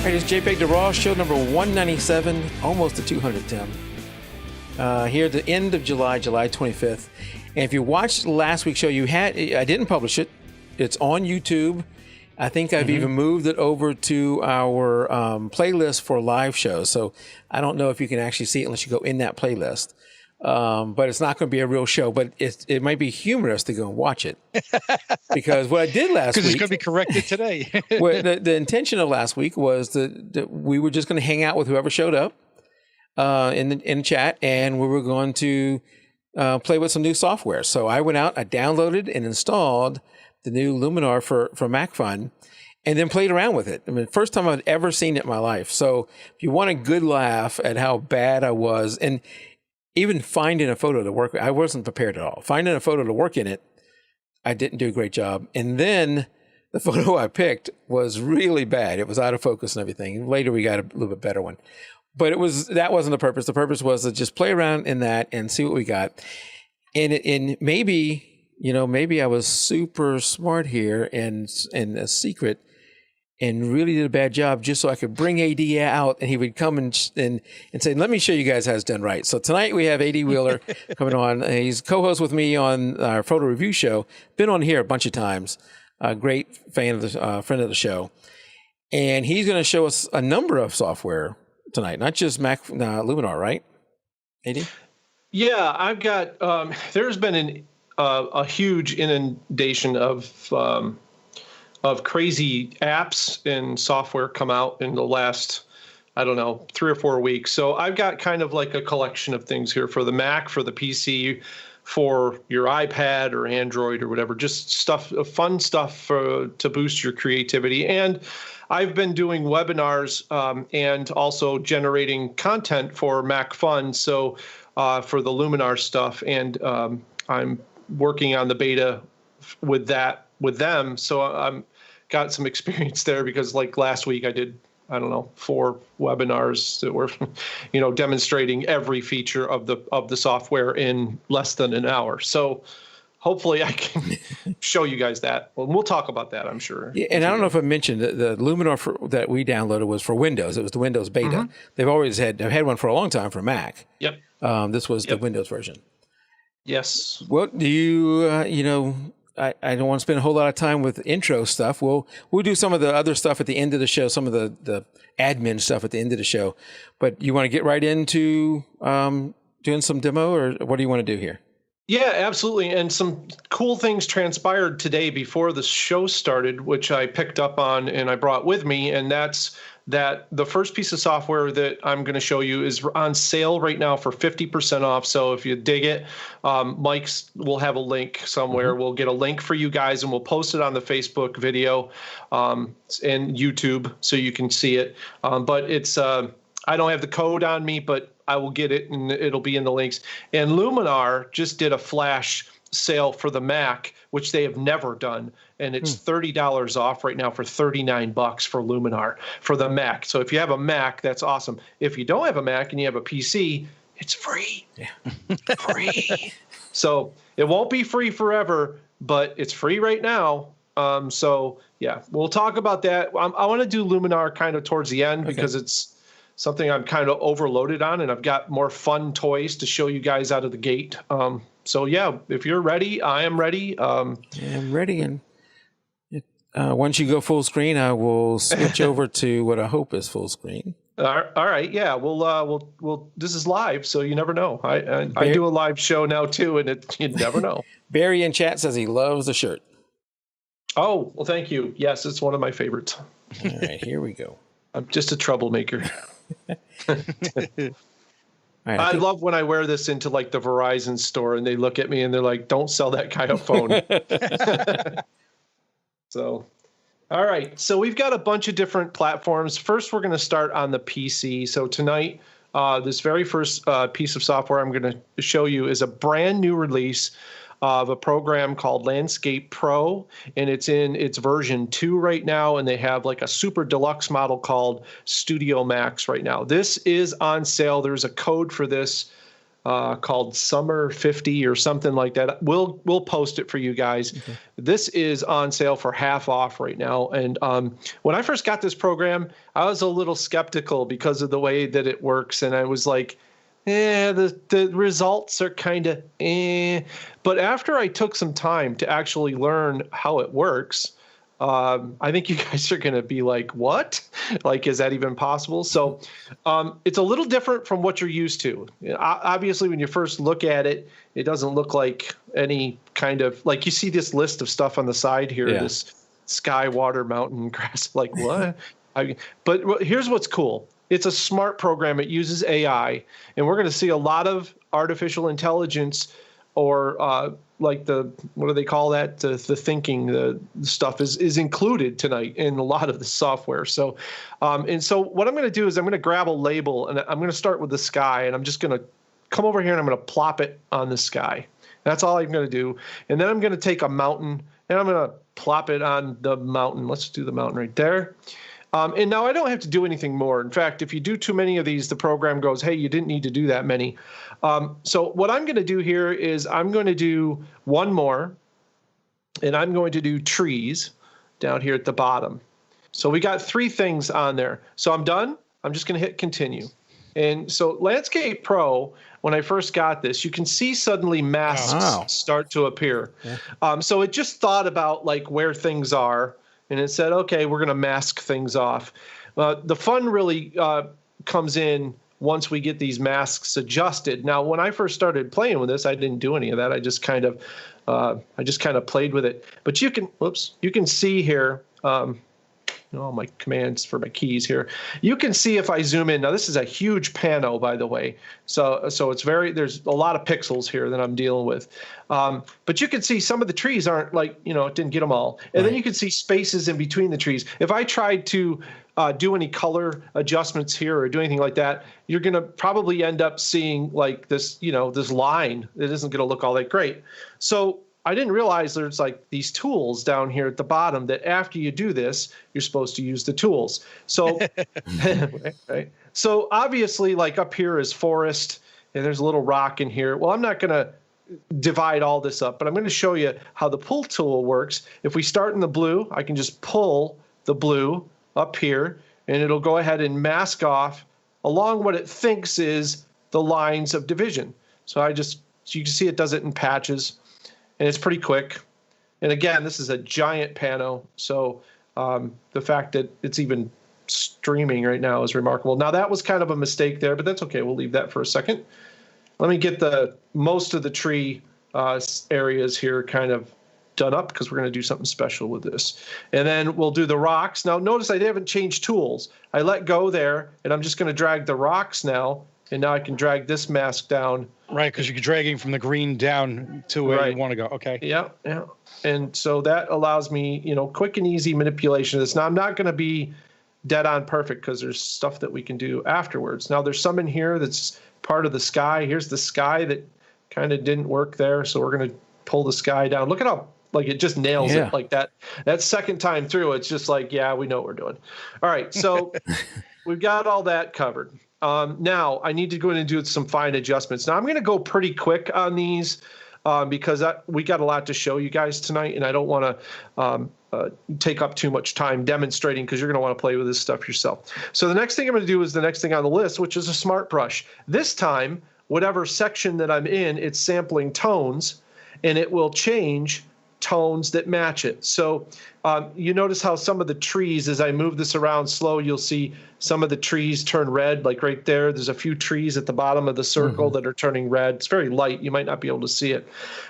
Hey, it's JPEG to Raw, show number 197, almost to 200, Tim. Here at the end of July 25th. And if you watched last week's show, I didn't publish it. It's on YouTube. I think I've even moved it over to our playlist for live shows. So I don't know if you can actually see it unless you go in that playlist. But it's not going to be a real show, but it might be humorous to go and watch it. Because what I did last week... Because it's going to be corrected today. Well, the intention of last week was that we were just going to hang out with whoever showed up in the chat, and we were going to play with some new software. So I went out, I downloaded and installed the new Luminar for Mac Fun, and then played around with it. I mean, first time I'd ever seen it in my life. So if you want a good laugh at how bad I was, and even finding a photo to work, I wasn't prepared at all. Finding a photo to work in it, I didn't do a great job. And then the photo I picked was really bad. It was out of focus and everything. Later we got a little bit better one. But that wasn't the purpose. The purpose was to just play around in that and see what we got. And maybe, maybe I was super smart here and a secret, and really did a bad job just so I could bring AD out, and he would come and say, let me show you guys how it's done right. So tonight we have AD Wheeler coming on. He's co-host with me on our photo review show. Been on here a bunch of times. A great fan of the friend of the show. And he's going to show us a number of software tonight, not just Luminar, right, AD? Yeah, I've got, there's been a huge inundation of crazy apps and software come out in the last, 3 or 4 weeks. So I've got kind of like a collection of things here for the Mac, for the PC, for your iPad or Android or whatever, just fun stuff to boost your creativity. And I've been doing webinars and also generating content for Mac Fun. So for the Luminar stuff, and I'm working on the beta with them. So I'm got some experience there, because like last week I did, 4 webinars that were, demonstrating every feature of the software in less than an hour. So hopefully I can show you guys that. Well, we'll talk about that, I'm sure. Yeah, and I don't know if I mentioned the Luminar that we downloaded was for Windows. It was the Windows beta. They've had one for a long time for Mac. Yep. This was the Windows version. Yes. What do you, I don't want to spend a whole lot of time with intro stuff. We'll do some of the other stuff at the end of the show, some of the admin stuff at the end of the show. But you want to get right into doing some demo, or what do you want to do here? Yeah, absolutely. And some cool things transpired today before the show started, which I picked up on and I brought with me. And that's that the first piece of software that I'm going to show you is on sale right now for 50% off. So if you dig it, Mike's will have a link somewhere. We'll get a link for you guys, and we'll post it on the Facebook video and YouTube so you can see it. But it's I don't have the code on me, but I will get it, and it'll be in the links. And Luminar just did a flash sale for the Mac, which they have never done, and it's $30 off right now for $39 for Luminar for the Mac. So if you have a Mac, that's awesome. If you don't have a Mac and you have a PC, it's free. Yeah. Free. So it won't be free forever, but it's free right now. So yeah, we'll talk about that. I want to do Luminar kind of towards the end, because it's something I'm kind of overloaded on, and I've got more fun toys to show you guys out of the gate. So yeah, if you're ready, I am ready. I'm ready, and once you go full screen, I will switch over to what I hope is full screen. All right, yeah, we'll. This is live, so you never know. I do a live show now too, and you never know. Barry in chat says he loves the shirt. Oh, well, thank you. Yes, it's one of my favorites. All right, here we go. I'm just a troublemaker. Right, I love when I wear this into like the Verizon store, and they look at me and they're like, "Don't sell that guy a phone." So, all right. So we've got a bunch of different platforms. First, we're going to start on the PC. So tonight, this very first piece of software I'm going to show you is a brand new release of a program called Landscape Pro, and it's in its version 2 right now, and they have like a super deluxe model called Studio Max right now. This is on sale. There's a code for this called Summer 50 or something like that. We'll post it for you guys. Okay. This is on sale for half off right now. And when I first got this program, I was a little skeptical because of the way that it works. And I was like, the results are kind of But after I took some time to actually learn how it works, I think you guys are going to be like, what? Like, is that even possible? So it's a little different from what you're used to. Obviously, when you first look at it, it doesn't look like any kind of, like you see this list of stuff on the side here, this sky, water, mountain, grass, like what? But here's what's cool. It's a smart program. It uses AI, and we're going to see a lot of artificial intelligence or like what do they call that? The thinking, the stuff is included tonight in a lot of the software. So, and so what I'm going to do is I'm going to grab a label, and I'm going to start with the sky, and I'm just going to come over here and I'm going to plop it on the sky. That's all I'm going to do. And then I'm going to take a mountain and I'm going to plop it on the mountain. Let's do the mountain right there. And now I don't have to do anything more. In fact, if you do too many of these, the program goes, hey, you didn't need to do that many. So what I'm going to do here is I'm going to do one more, and I'm going to do trees down here at the bottom. So we got 3 things on there. So I'm done. I'm just going to hit continue. And so Landscape Pro, when I first got this, you can see suddenly masks start to appear. Yeah. So it just thought about like where things are. And it said, okay, we're going to mask things off. The fun really comes in once we get these masks adjusted. Now, when I first started playing with this, I didn't do any of that. I just kind of played with it. But you can see here. All my commands for my keys here. You can see if I zoom in. Now, this is a huge pano, by the way. So it's there's a lot of pixels here that I'm dealing with. But you can see some of the trees aren't like, it didn't get them all. And then you can see spaces in between the trees. If I tried to do any color adjustments here or do anything like that, you're going to probably end up seeing like this, this line. It isn't going to look all that great. So I didn't realize there's like these tools down here at the bottom that after you do this, you're supposed to use the tools. So, right. So obviously like up here is forest and there's a little rock in here. Well, I'm not going to divide all this up, but I'm going to show you how the pull tool works. If we start in the blue, I can just pull the blue up here and it'll go ahead and mask off along what it thinks is the lines of division. So you can see it does it in patches. And it's pretty quick. And again, this is a giant pano. So the fact that it's even streaming right now is remarkable. Now, that was kind of a mistake there, but that's okay. We'll leave that for a second. Let me get most of the tree areas here kind of done up because we're going to do something special with this. And then we'll do the rocks. Now, notice I haven't changed tools. I let go there, and I'm just going to drag the rocks now. And now I can drag this mask down. Right, because you're dragging from the green down to where you want to go. Okay. Yeah. And so that allows me, quick and easy manipulation of this. Now, I'm not going to be dead on perfect because there's stuff that we can do afterwards. Now, there's some in here that's part of the sky. Here's the sky that kind of didn't work there. So we're going to pull the sky down. Look at how, like, it just nails it like that. That second time through, it's just like, yeah, we know what we're doing. All right. So we've got all that covered. Now I need to go in and do some fine adjustments. Now I'm going to go pretty quick on these because we got a lot to show you guys tonight, and I don't want to take up too much time demonstrating because you're going to want to play with this stuff yourself. So the next thing I'm going to do is the next thing on the list, which is a smart brush. This time, whatever section that I'm in, it's sampling tones, and it will change tones that match it. So you notice how some of the trees, as I move this around slow, you'll see some of the trees turn red, like right there. There's a few trees at the bottom of the circle that are turning red. It's very light. You might not be able to see it.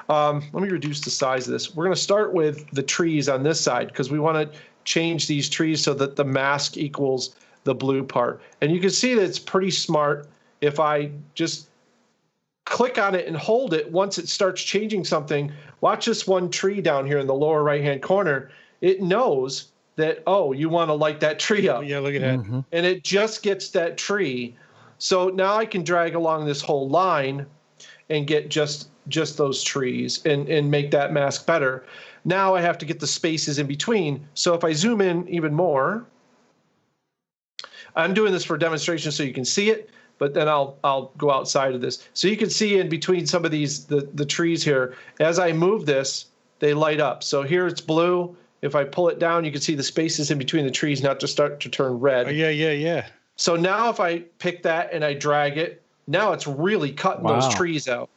Let me reduce the size of this. We're going to start with the trees on this side because we want to change these trees so that the mask equals the blue part. And you can see that it's pretty smart if I just click on it and hold it. Once it starts changing something, watch this one tree down here in the lower right-hand corner. It knows that, oh, you want to light that tree up. Yeah, look at that. And it just gets that tree. So now I can drag along this whole line and get just those trees and make that mask better. Now I have to get the spaces in between. So if I zoom in even more, I'm doing this for demonstration so you can see it. but then I'll go outside of this. So you can see in between some of these, the trees here, as I move this, they light up. So here it's blue. If I pull it down, you can see the spaces in between the trees not to start to turn red. Oh, yeah. So now if I pick that and I drag it, now it's really cutting those trees out.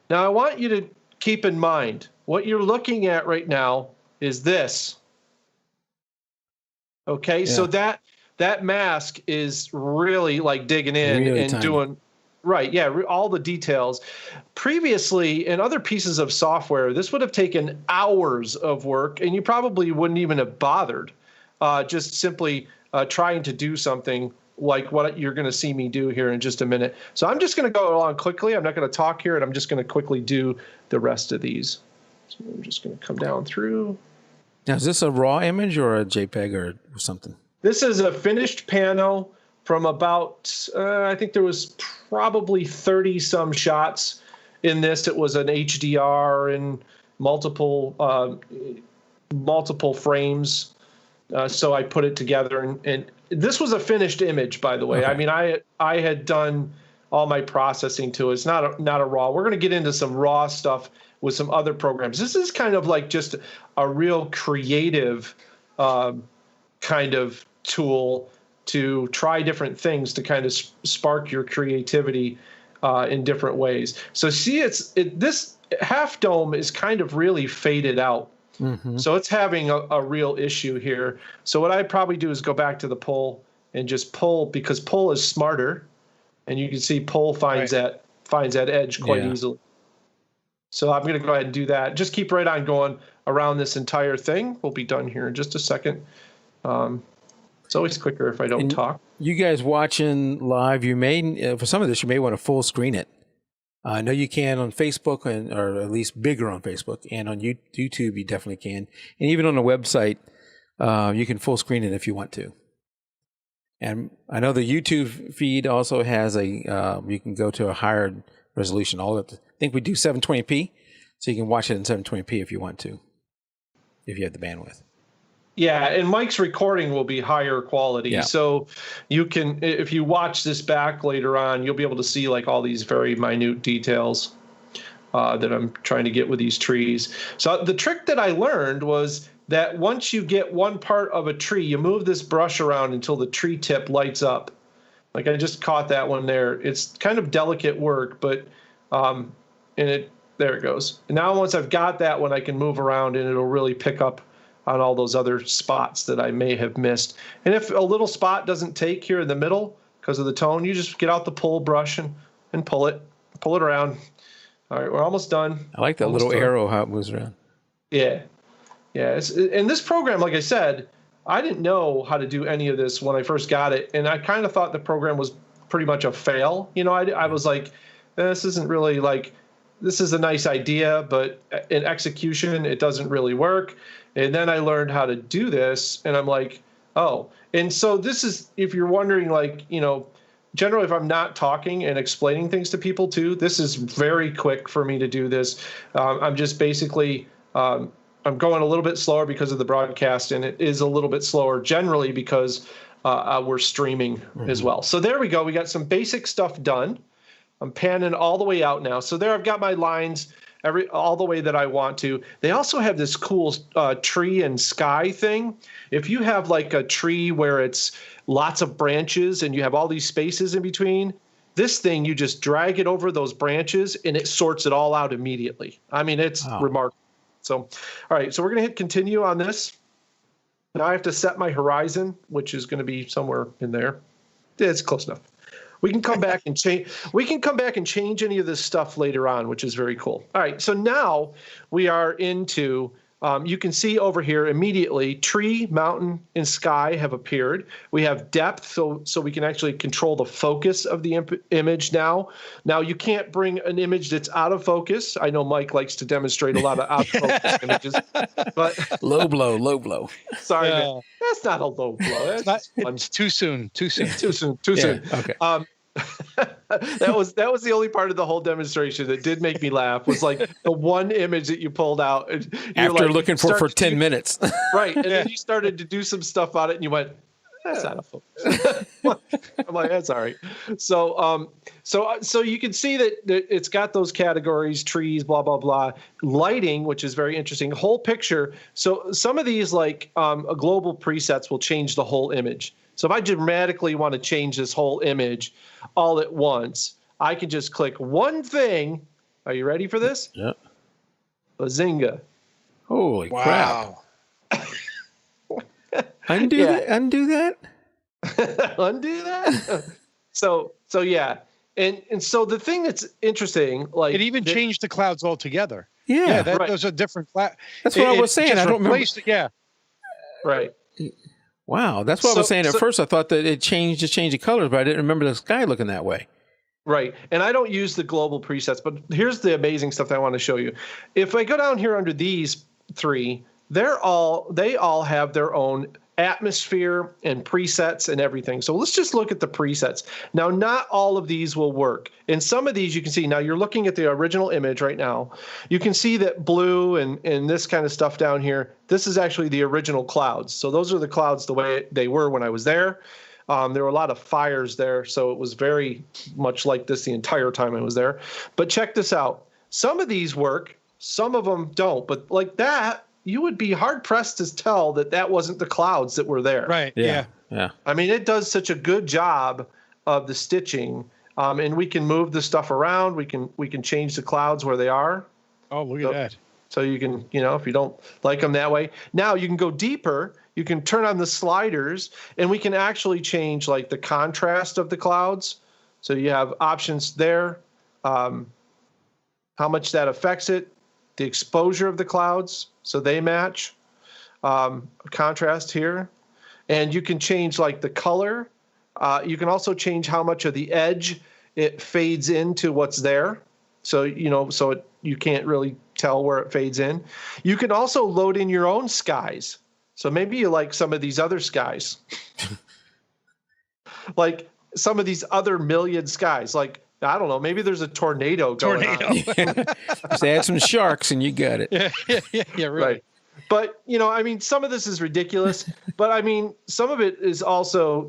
Now I want you to keep in mind, what you're looking at right now is this. Okay, so that mask is really like digging in really and tiny. Doing all the details. Previously, in other pieces of software, this would have taken hours of work, and you probably wouldn't even have bothered just simply trying to do something like what you're going to see me do here in just a minute. So I'm just going to go along quickly. I'm not going to talk here, and I'm just going to quickly do the rest of these. So I'm just going to come down through. Now, is this a raw image or a JPEG or something? This is a finished panel from about, I think there was probably 30 some shots in this. It was an HDR and multiple frames. So I put it together, and this was a finished image, by the way. Okay. I mean, I had done all my processing to it. It's not a raw. We're going to get into some raw stuff with some other programs. This is kind of like just a real creative kind of tool to try different things to kind of spark your creativity in different ways. So see, this half dome is kind of really faded out. Mm-hmm. So it's having a real issue here. So what I'd probably do is go back to the pull and just pull, because pull is smarter, and you can see pull finds that edge quite easily. So I'm going to go ahead and do that. Just keep right on going around this entire thing. We'll be done here in just a second. It's always quicker if I don't talk. You guys watching live, you may, for some of this, you may want to full screen it. I know you can on Facebook, or at least bigger on Facebook, and on YouTube you definitely can. And even on the website, you can full screen it if you want to. And I know the YouTube feed also has you can go to a higher resolution. I think we do 720p, so you can watch it in 720p if you want to, if you have the bandwidth. Yeah, and Mike's recording will be higher quality. Yeah. So you can, if you watch this back later on, you'll be able to see like all these very minute details that I'm trying to get with these trees. So the trick that I learned was that once you get one part of a tree, you move this brush around until the tree tip lights up. Like I just caught that one there. It's kind of delicate work, but there it goes. And now once I've got that one, I can move around and it'll really pick up on all those other spots that I may have missed. And if a little spot doesn't take here in the middle because of the tone, you just get out the pull brush and pull it around. All right, we're almost done. I like that little arrow how it moves around. Yeah. And this program, like I said, I didn't know how to do any of this when I first got it, and I kind of thought the program was pretty much a fail. You know, I was like, this isn't really like, this is a nice idea, but in execution, it doesn't really work. And then I learned how to do this, and I'm like, oh. And so this is, if you're wondering, like, you know, generally if I'm not talking and explaining things to people too, this is very quick for me to do this. I'm just basically, I'm going a little bit slower because of the broadcast, and it is a little bit slower generally because we're streaming as well. So there we go. We got some basic stuff done. I'm panning all the way out now. So there I've got my lines all the way that I want to. They also have this cool tree and sky thing. If you have like a tree where it's lots of branches and you have all these spaces in between, this thing, you just drag it over those branches and it sorts it all out immediately. I mean, it's remarkable. So, all right, so we're going to hit continue on this. Now I have to set my horizon, which is going to be somewhere in there. It's close enough. We can come back and change. We can come back and change any of this stuff later on, which is very cool. All right, so now we are into. You can see over here immediately, tree, mountain, and sky have appeared. We have depth, so we can actually control the focus of the image now. Now, you can't bring an image that's out of focus. I know Mike likes to demonstrate a lot of out of focus images. But low blow. Sorry, man. That's not a low blow. It's too soon. Too soon. Okay. That was the only part of the whole demonstration that did make me laugh, was like the one image that you pulled out and after like, looking for 10 minutes. Right. And then you started to do some stuff on it and you went, That's not a focus. I'm like, that's all right. So you can see that it's got those categories, trees, blah, blah, blah, lighting, which is very interesting, whole picture. So some of these like a global presets will change the whole image. So if I dramatically want to change this whole image all at once, I can just click one thing. Are you ready for this? Yeah. Bazinga. Holy Wow. crap. Undo that? Undo that? Undo that? So yeah. And so the thing that's interesting, like It even changed the clouds altogether. Yeah. That right. those are different clouds. That's what I was saying. I don't remember. Yeah. Right. Wow. That's what I was saying at first. I thought that it changed the colors, but I didn't remember the sky looking that way. Right. And I don't use the global presets, but here's the amazing stuff that I want to show you. If I go down here under these three, they all have their own atmosphere and presets and everything. So let's just look at the presets. Now, not all of these will work. In some of these, you can see, now you're looking at the original image right now. You can see that blue and this kind of stuff down here, this is actually the original clouds. So those are the clouds the way they were when I was there. There were a lot of fires there, so it was very much like this the entire time I was there. But check this out. Some of these work, some of them don't. But like that, you would be hard-pressed to tell that that wasn't the clouds that were there. Right, yeah. I mean, it does such a good job of the stitching, and we can move the stuff around. We can change the clouds where they are. Oh, look at that. So you can, if you don't like them that way. Now you can go deeper. You can turn on the sliders, and we can actually change like the contrast of the clouds. So you have options there, how much that affects it, the exposure of the clouds, so they match, contrast here. And you can change like the color. You can also change how much of the edge it fades into what's there. So, you can't really tell where it fades in. You can also load in your own skies. So maybe you like some of these other skies. Like some of these other million skies. Like, I don't know, maybe there's a tornado going on. Just add some sharks and you got it. Yeah, really. Right. But, I mean, some of this is ridiculous, but I mean, some of it is also,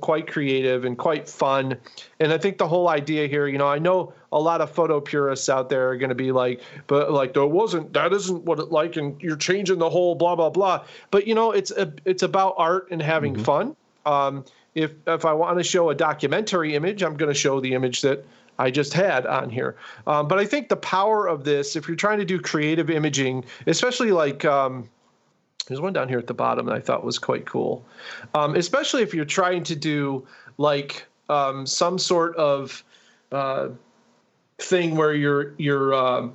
quite creative and quite fun. And I think the whole idea here, I know a lot of photo purists out there are going to be like, but like, that isn't what it like, and you're changing the whole blah, blah, blah. But, it's about art and having fun. If I want to show a documentary image, I'm going to show the image that I just had on here. But I think the power of this, if you're trying to do creative imaging, especially like, there's one down here at the bottom that I thought was quite cool. Especially if you're trying to do like some sort of thing where you're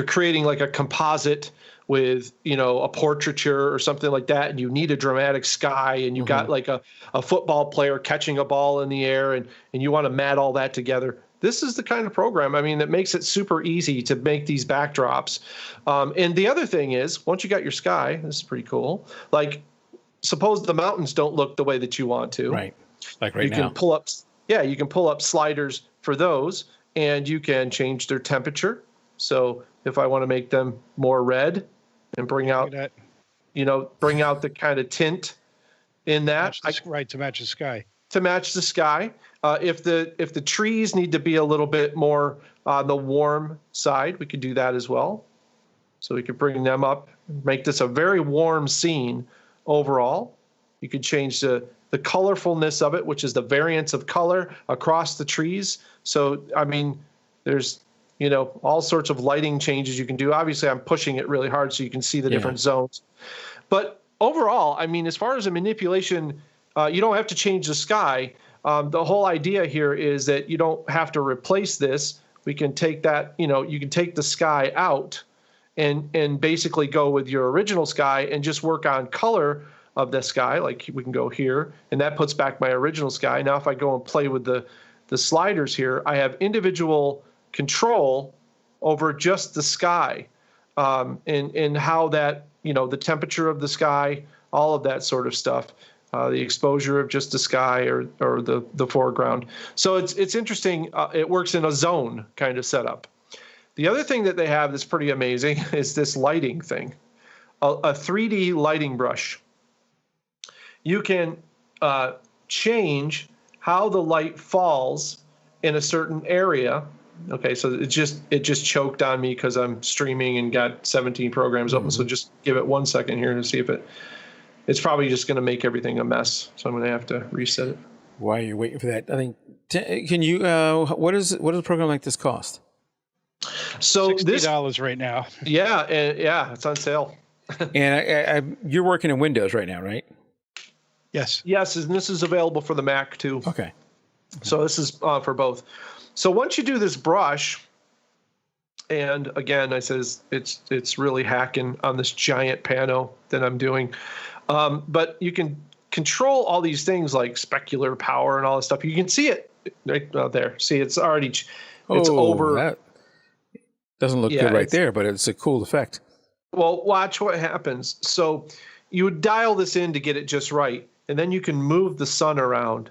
creating like a composite with, a portraiture or something like that, and you need a dramatic sky, and you got like a football player catching a ball in the air, and you want to mat all that together. This is the kind of program, that makes it super easy to make these backdrops. And the other thing is, once you got your sky, this is pretty cool. Like, suppose the mountains don't look the way that you want to. Right. Like right now. You can pull up sliders for those, and you can change their temperature. So if I want to make them more red and bring out the kind of tint in that. To match the sky. To match the sky. If the trees need to be a little bit more on the warm side, we could do that as well. So we could bring them up, make this a very warm scene overall. You could change the colorfulness of it, which is the variance of color across the trees. So, there's all sorts of lighting changes you can do. Obviously, I'm pushing it really hard so you can see the different zones. But overall, as far as a manipulation, you don't have to change the sky. The whole idea here is that you don't have to replace this. We can take that, you can take the sky out and basically go with your original sky and just work on color of the sky. Like we can go here, and that puts back my original sky. Now, if I go and play with the sliders here, I have individual control over just the sky, and how that, the temperature of the sky, all of that sort of stuff, the exposure of just the sky or the foreground. So it's interesting. It works in a zone kind of setup. The other thing that they have that's pretty amazing is this lighting thing, a 3D lighting brush. you can change how the light falls in a certain area. Okay, so it just choked on me because I'm streaming and got 17 programs open. So just give it 1 second here to see if it's probably just going to make everything a mess. So I'm going to have to reset it. While you're waiting for that, I think, can you, what does a program like this cost? So $60 right now. Yeah, it's on sale. And you're working in Windows right now, right? Yes. Yes, and this is available for the Mac too. Okay. So this is for both. So once you do this brush, and again, I says it's really hacking on this giant pano that I'm doing, but you can control all these things like specular power and all this stuff. You can see it right out there. See, it's already it's over. That doesn't look good right there, but it's a cool effect. Well, watch what happens. So you would dial this in to get it just right, and then you can move the sun around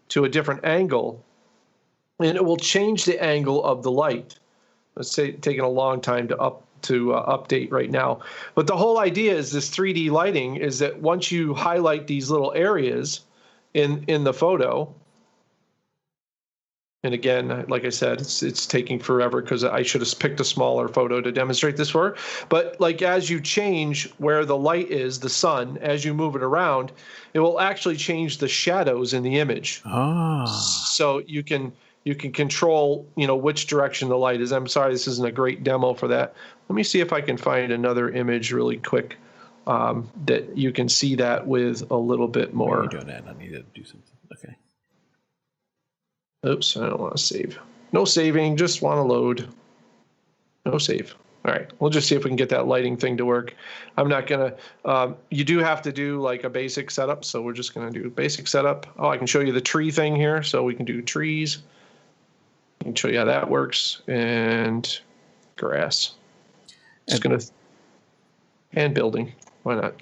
to a different angle, and it will change the angle of the light. Let's say it's taking a long time to update right now. But the whole idea is this 3D lighting is that once you highlight these little areas in the photo, and again, like I said, it's taking forever because I should have picked a smaller photo to demonstrate this for. But like as you change where the light is, the sun, as you move it around, it will actually change the shadows in the image. So you can control, which direction the light is. I'm sorry, this isn't a great demo for that. Let me see if I can find another image really quick that you can see that with a little bit more. You're doing that. I need to do something. Okay. Oops, I don't want to save. No saving, just want to load. No save. All right, we'll just see if we can get that lighting thing to work. I'm not going to, you do have to do like a basic setup, so we're just going to do basic setup. Oh, I can show you the tree thing here, so we can do trees. I can show you how that works, and grass. Just going to, and building, why not?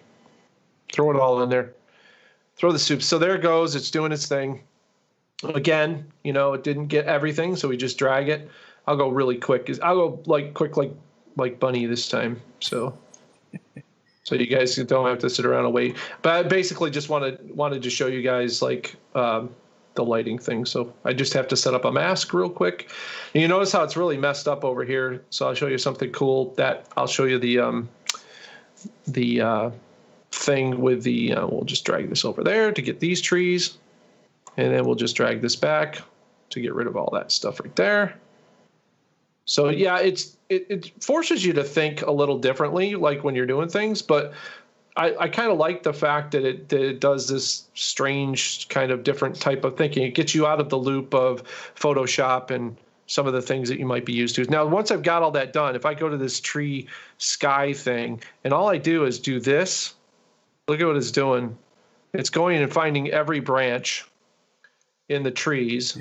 Throw it all in there. Throw the soup. So there it goes, it's doing its thing. Again, it didn't get everything, so we just drag it. I'll go really quick. I'll go like quick, like Bunny this time. So you guys don't have to sit around and wait. But I basically just wanted to show you guys like the lighting thing. So I just have to set up a mask real quick. And you notice how it's really messed up over here. So I'll show you something cool. That I'll show you the thing with the. We'll just drag this over there to get these trees. And then we'll just drag this back to get rid of all that stuff right there. So yeah, it forces you to think a little differently, like when you're doing things. But I kind of like the fact that it does this strange kind of different type of thinking. It gets you out of the loop of Photoshop and some of the things that you might be used to. Now, once I've got all that done, if I go to this tree sky thing and all I do is do this, look at what it's doing. It's going and finding every branch in the trees,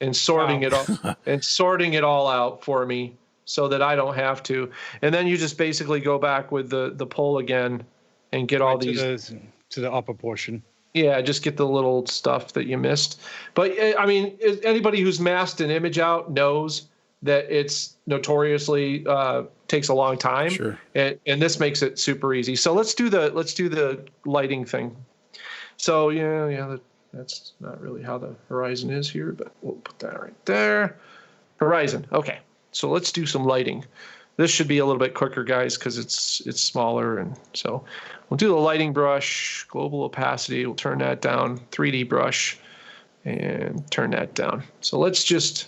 and sorting it all and sorting it all out for me so that I don't have to. And then you just basically go back with the pull again and get all these to the upper portion. Yeah, just get the little stuff that you missed. But I mean, anybody who's masked an image out knows that it's notoriously takes a long time. Sure. And this makes it super easy. So let's do the lighting thing. So that's not really how the horizon is here, but we'll put that right there. Horizon. Okay. So let's do some lighting. This should be a little bit quicker, guys, because it's smaller. And so we'll do the lighting brush, global opacity. We'll turn that down. 3D brush and turn that down. So let's just,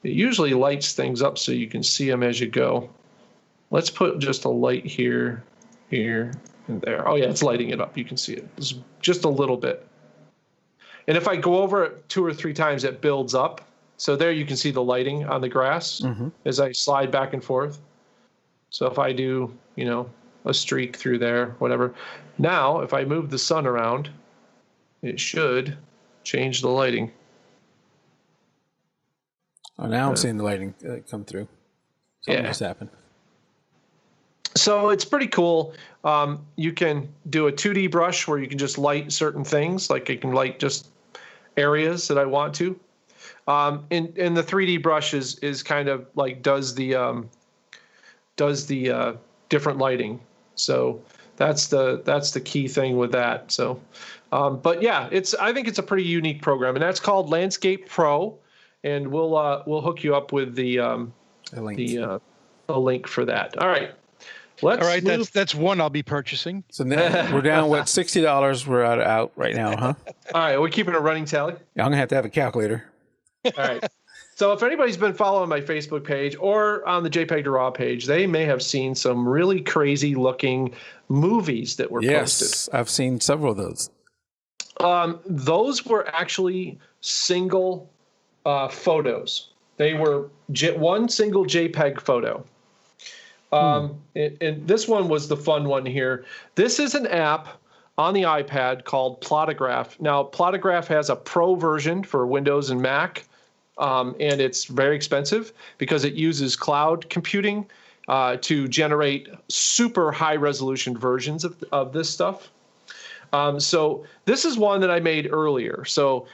it usually lights things up so you can see them as you go. Let's put just a light here, and there. Oh yeah, it's lighting it up. You can see it. It's just a little bit. And if I go over it 2 or 3 times, it builds up. So there you can see the lighting on the grass as I slide back and forth. So if I do, a streak through there, whatever. Now, if I move the sun around, it should change the lighting. Oh, now I'm seeing the lighting come through. Something just happened. So it's pretty cool. You can do a 2D brush where you can just light certain things, like I can light just areas that I want to. And the 3D brush is kind of like does the different lighting. So That's the key thing with that. So, but yeah, I think it's a pretty unique program, and that's called Landscape Pro, and we'll hook you up with the link for that. All right. All right, that's one I'll be purchasing. So now we're down, what, $60 we're out right now, huh? All right, we're keeping a running tally. Yeah, I'm going to have a calculator. All right. So if anybody's been following my Facebook page or on the JPEG to RAW page, they may have seen some really crazy looking movies that were posted. Yes, I've seen several of those. Those were actually single photos. They were one single JPEG photo. And this one was the fun one here. This is an app on the iPad called Plotagraph. Now, Plotagraph has a pro version for Windows and Mac, and it's very expensive because it uses cloud computing to generate super high resolution versions of this stuff. So this is one that I made earlier. So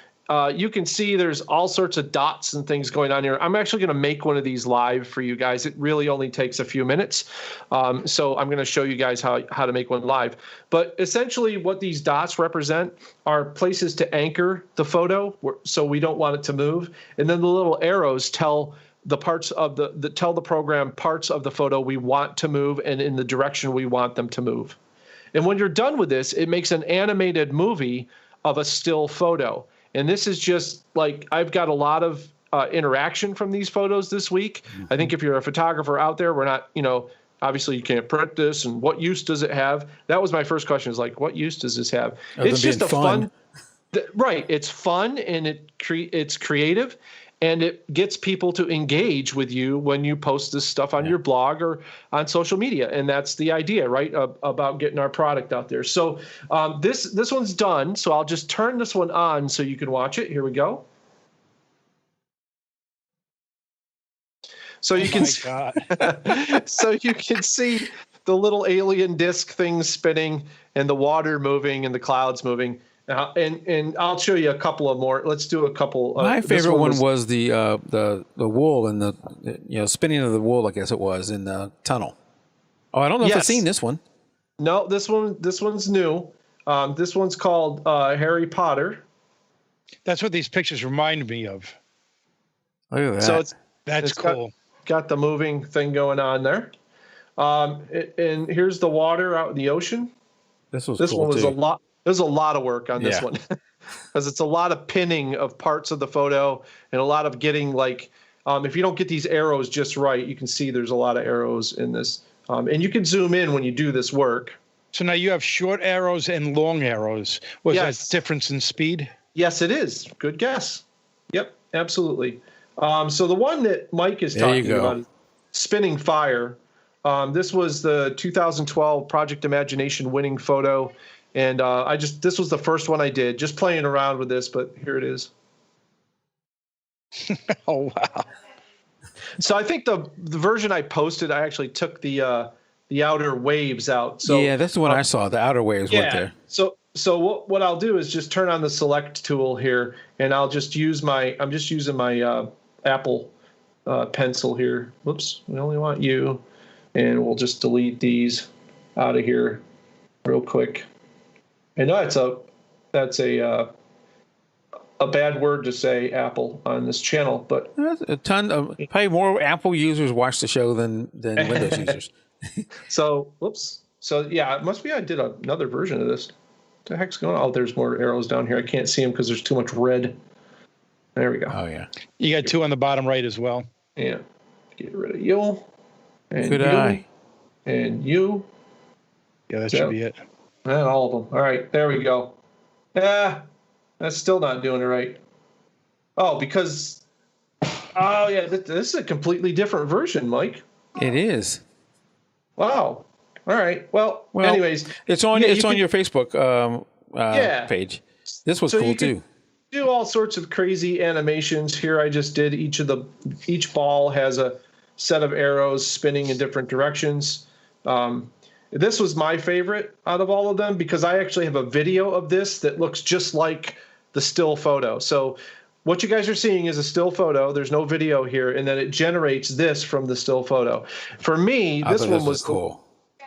you can see there's all sorts of dots and things going on here. I'm actually going to make one of these live for you guys. It really only takes a few minutes. So I'm going to show you guys how to make one live. But essentially what these dots represent are places to anchor the photo, so we don't want it to move. And then the little arrows tell the parts of tell the program parts of the photo we want to move and in the direction we want them to move. And when you're done with this, it makes an animated movie of a still photo. And this is just like, I've got a lot of interaction from these photos this week. Mm-hmm. I think if you're a photographer out there, we're not, obviously you can't print this, and what use does it have? That was my first question, is like, what use does this have? It's just a fun, right. It's fun, and it's creative, and it gets people to engage with you when you post this stuff on your blog or on social media. And that's the idea, right, about getting our product out there. So this one's done. So I'll just turn this one on so you can watch it. Here we go. So you can so you can see the little alien disc things spinning and the water moving and the clouds moving. And I'll show you a couple of more. Let's do a couple. My favorite one was the wool and the spinning of the wool, I guess it was, in the tunnel. Oh, I don't know if I've seen this one. No, this one's new. This one's called Harry Potter. That's what these pictures remind me of. Look at that. So that's cool. Got the moving thing going on there. And here's the water out in the ocean. This one was a lot. There's a lot of work on this one because it's a lot of pinning of parts of the photo and a lot of getting if you don't get these arrows just right, you can see there's a lot of arrows in this. And you can zoom in when you do this work. So now you have short arrows and long arrows. Was that difference in speed? Yes, it is. Good guess. Yep, absolutely. So the one that Mike is talking about is Spinning Fire. This was the 2012 Project Imagination winning photo. And this was the first one I did, just playing around with this, but here it is. Oh, wow. So I think the version I posted, I actually took the outer waves out. So yeah, that's the one I saw. The outer waves weren't there. So what I'll do is just turn on the select tool here, and I'm just using my Apple pencil here. Whoops, we only want you. And we'll just delete these out of here real quick. I know that's a bad word to say, Apple, on this channel, but a ton of probably more Apple users watch the show than Windows users. So, whoops. So yeah, it must be I did another version of this. What the heck's going on? Oh, there's more arrows down here. I can't see them because there's too much red. There we go. Oh yeah. You got two on the bottom right as well. Yeah. Get rid of you. And good eye. And you. Yeah, that should be it. And all of them. All right, there we go. That's still not doing it right. Oh, because this is a completely different version, Mike. It is. Wow. All right. Well anyways, it's on your Facebook page. This was cool too. Do all sorts of crazy animations here. I just did each ball has a set of arrows spinning in different directions. This was my favorite out of all of them because I actually have a video of this that looks just like the still photo. So what you guys are seeing is a still photo. There's no video here, and then it generates this from the still photo. For me, this one was cool.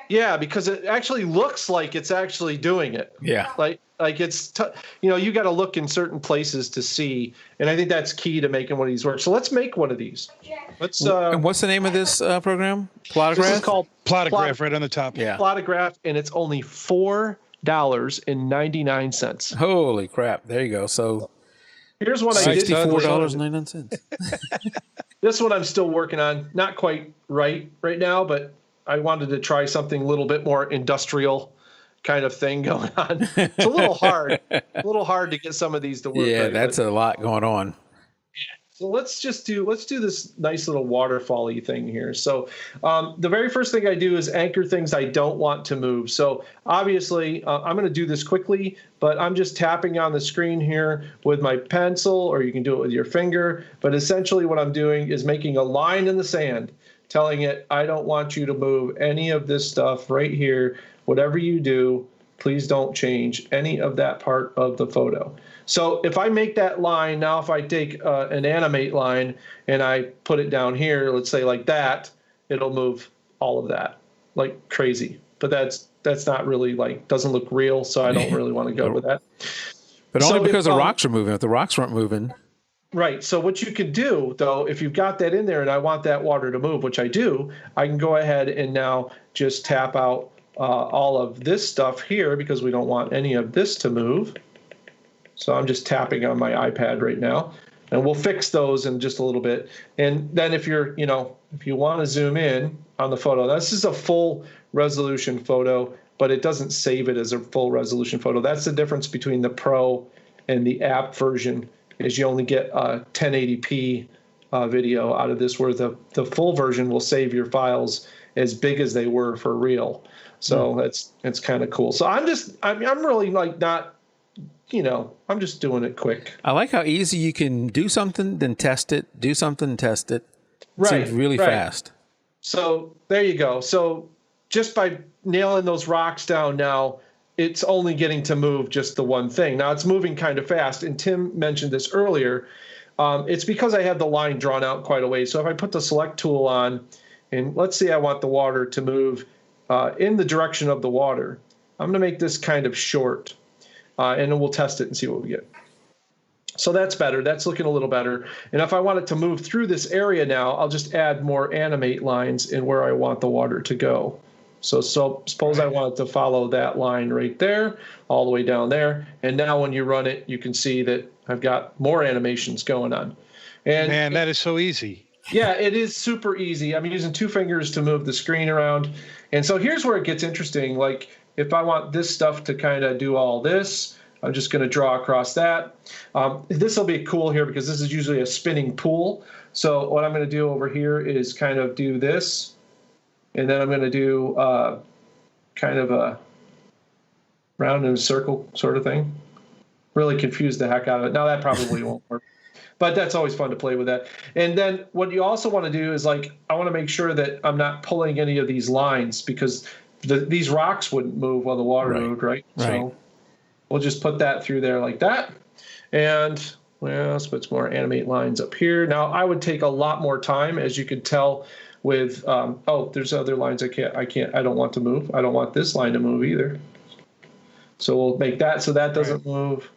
Yeah, because it actually looks like it's actually doing it. Yeah. Like it's, you got to look in certain places to see. And I think that's key to making one of these work. So let's make one of these. Let's. And what's the name of this program? Plotagraph? This is called Plotagraph right on the top. Yeah. Plotagraph, and it's only $4.99. Holy crap. There you go. So here's what I did. $64.99. This one I'm still working on. Not quite right now, but I wanted to try something a little bit more industrial kind of thing going on. It's a little hard. To get some of these to work. Yeah, right, that's a lot going on. So let's do this nice little waterfall-y thing here. So the very first thing I do is anchor things I don't want to move. So obviously I'm going to do this quickly, but I'm just tapping on the screen here with my pencil, or you can do it with your finger. But essentially what I'm doing is making a line in the sand, telling it, I don't want you to move any of this stuff right here. Whatever you do, please don't change any of that part of the photo. So if I make that line, now if I take an animate line and I put it down here, let's say like that, it'll move all of that like crazy. But that's not really doesn't look real, so I don't really want to go with that. But only because the rocks are moving. If the rocks weren't moving. Right. So what you could do, though, if you've got that in there and I want that water to move, which I do, I can go ahead and now just tap out all of this stuff here because we don't want any of this to move. So I'm just tapping on my iPad right now, and we'll fix those in just a little bit. And then if you want to zoom in on the photo, this is a full resolution photo, but it doesn't save it as a full resolution photo. That's the difference between the Pro and the app version. Is you only get a 1080p video out of this, where the full version will save your files as big as they were for real. So it's kind of cool. So I'm really not, I'm just doing it quick. I like how easy you can do something, then test it, do something, test it. Right. Seems really fast. So there you go. So just by nailing those rocks down now, it's only getting to move just the one thing. Now it's moving kind of fast, and Tim mentioned this earlier. It's because I have the line drawn out quite a ways. So if I put the select tool on, and let's say I want the water to move in the direction of the water, I'm going to make this kind of short, and then we'll test it and see what we get. So that's better. That's looking a little better. And if I want it to move through this area now, I'll just add more animate lines in where I want the water to go. So suppose I wanted to follow that line right there, all the way down there. And now when you run it, you can see that I've got more animations going on. And man, that is so easy. Yeah, it is super easy. I'm using 2 fingers to move the screen around. And so here's where it gets interesting. Like if I want this stuff to kind of do all this, I'm just going to draw across that. This will be cool here because this is usually a spinning pool. So what I'm going to do over here is kind of do this. And then I'm going to do kind of a round and a circle sort of thing. Really confuse the heck out of it. Now that probably won't work. But that's always fun to play with that. And then what you also want to do is I want to make sure that I'm not pulling any of these lines because these rocks wouldn't move while the water moved, right? So we'll just put that through there like that. And let's put some more animate lines up here. Now I would take a lot more time, as you could tell with, there's other lines I don't want to move. I don't want this line to move either. So we'll make that so that doesn't move.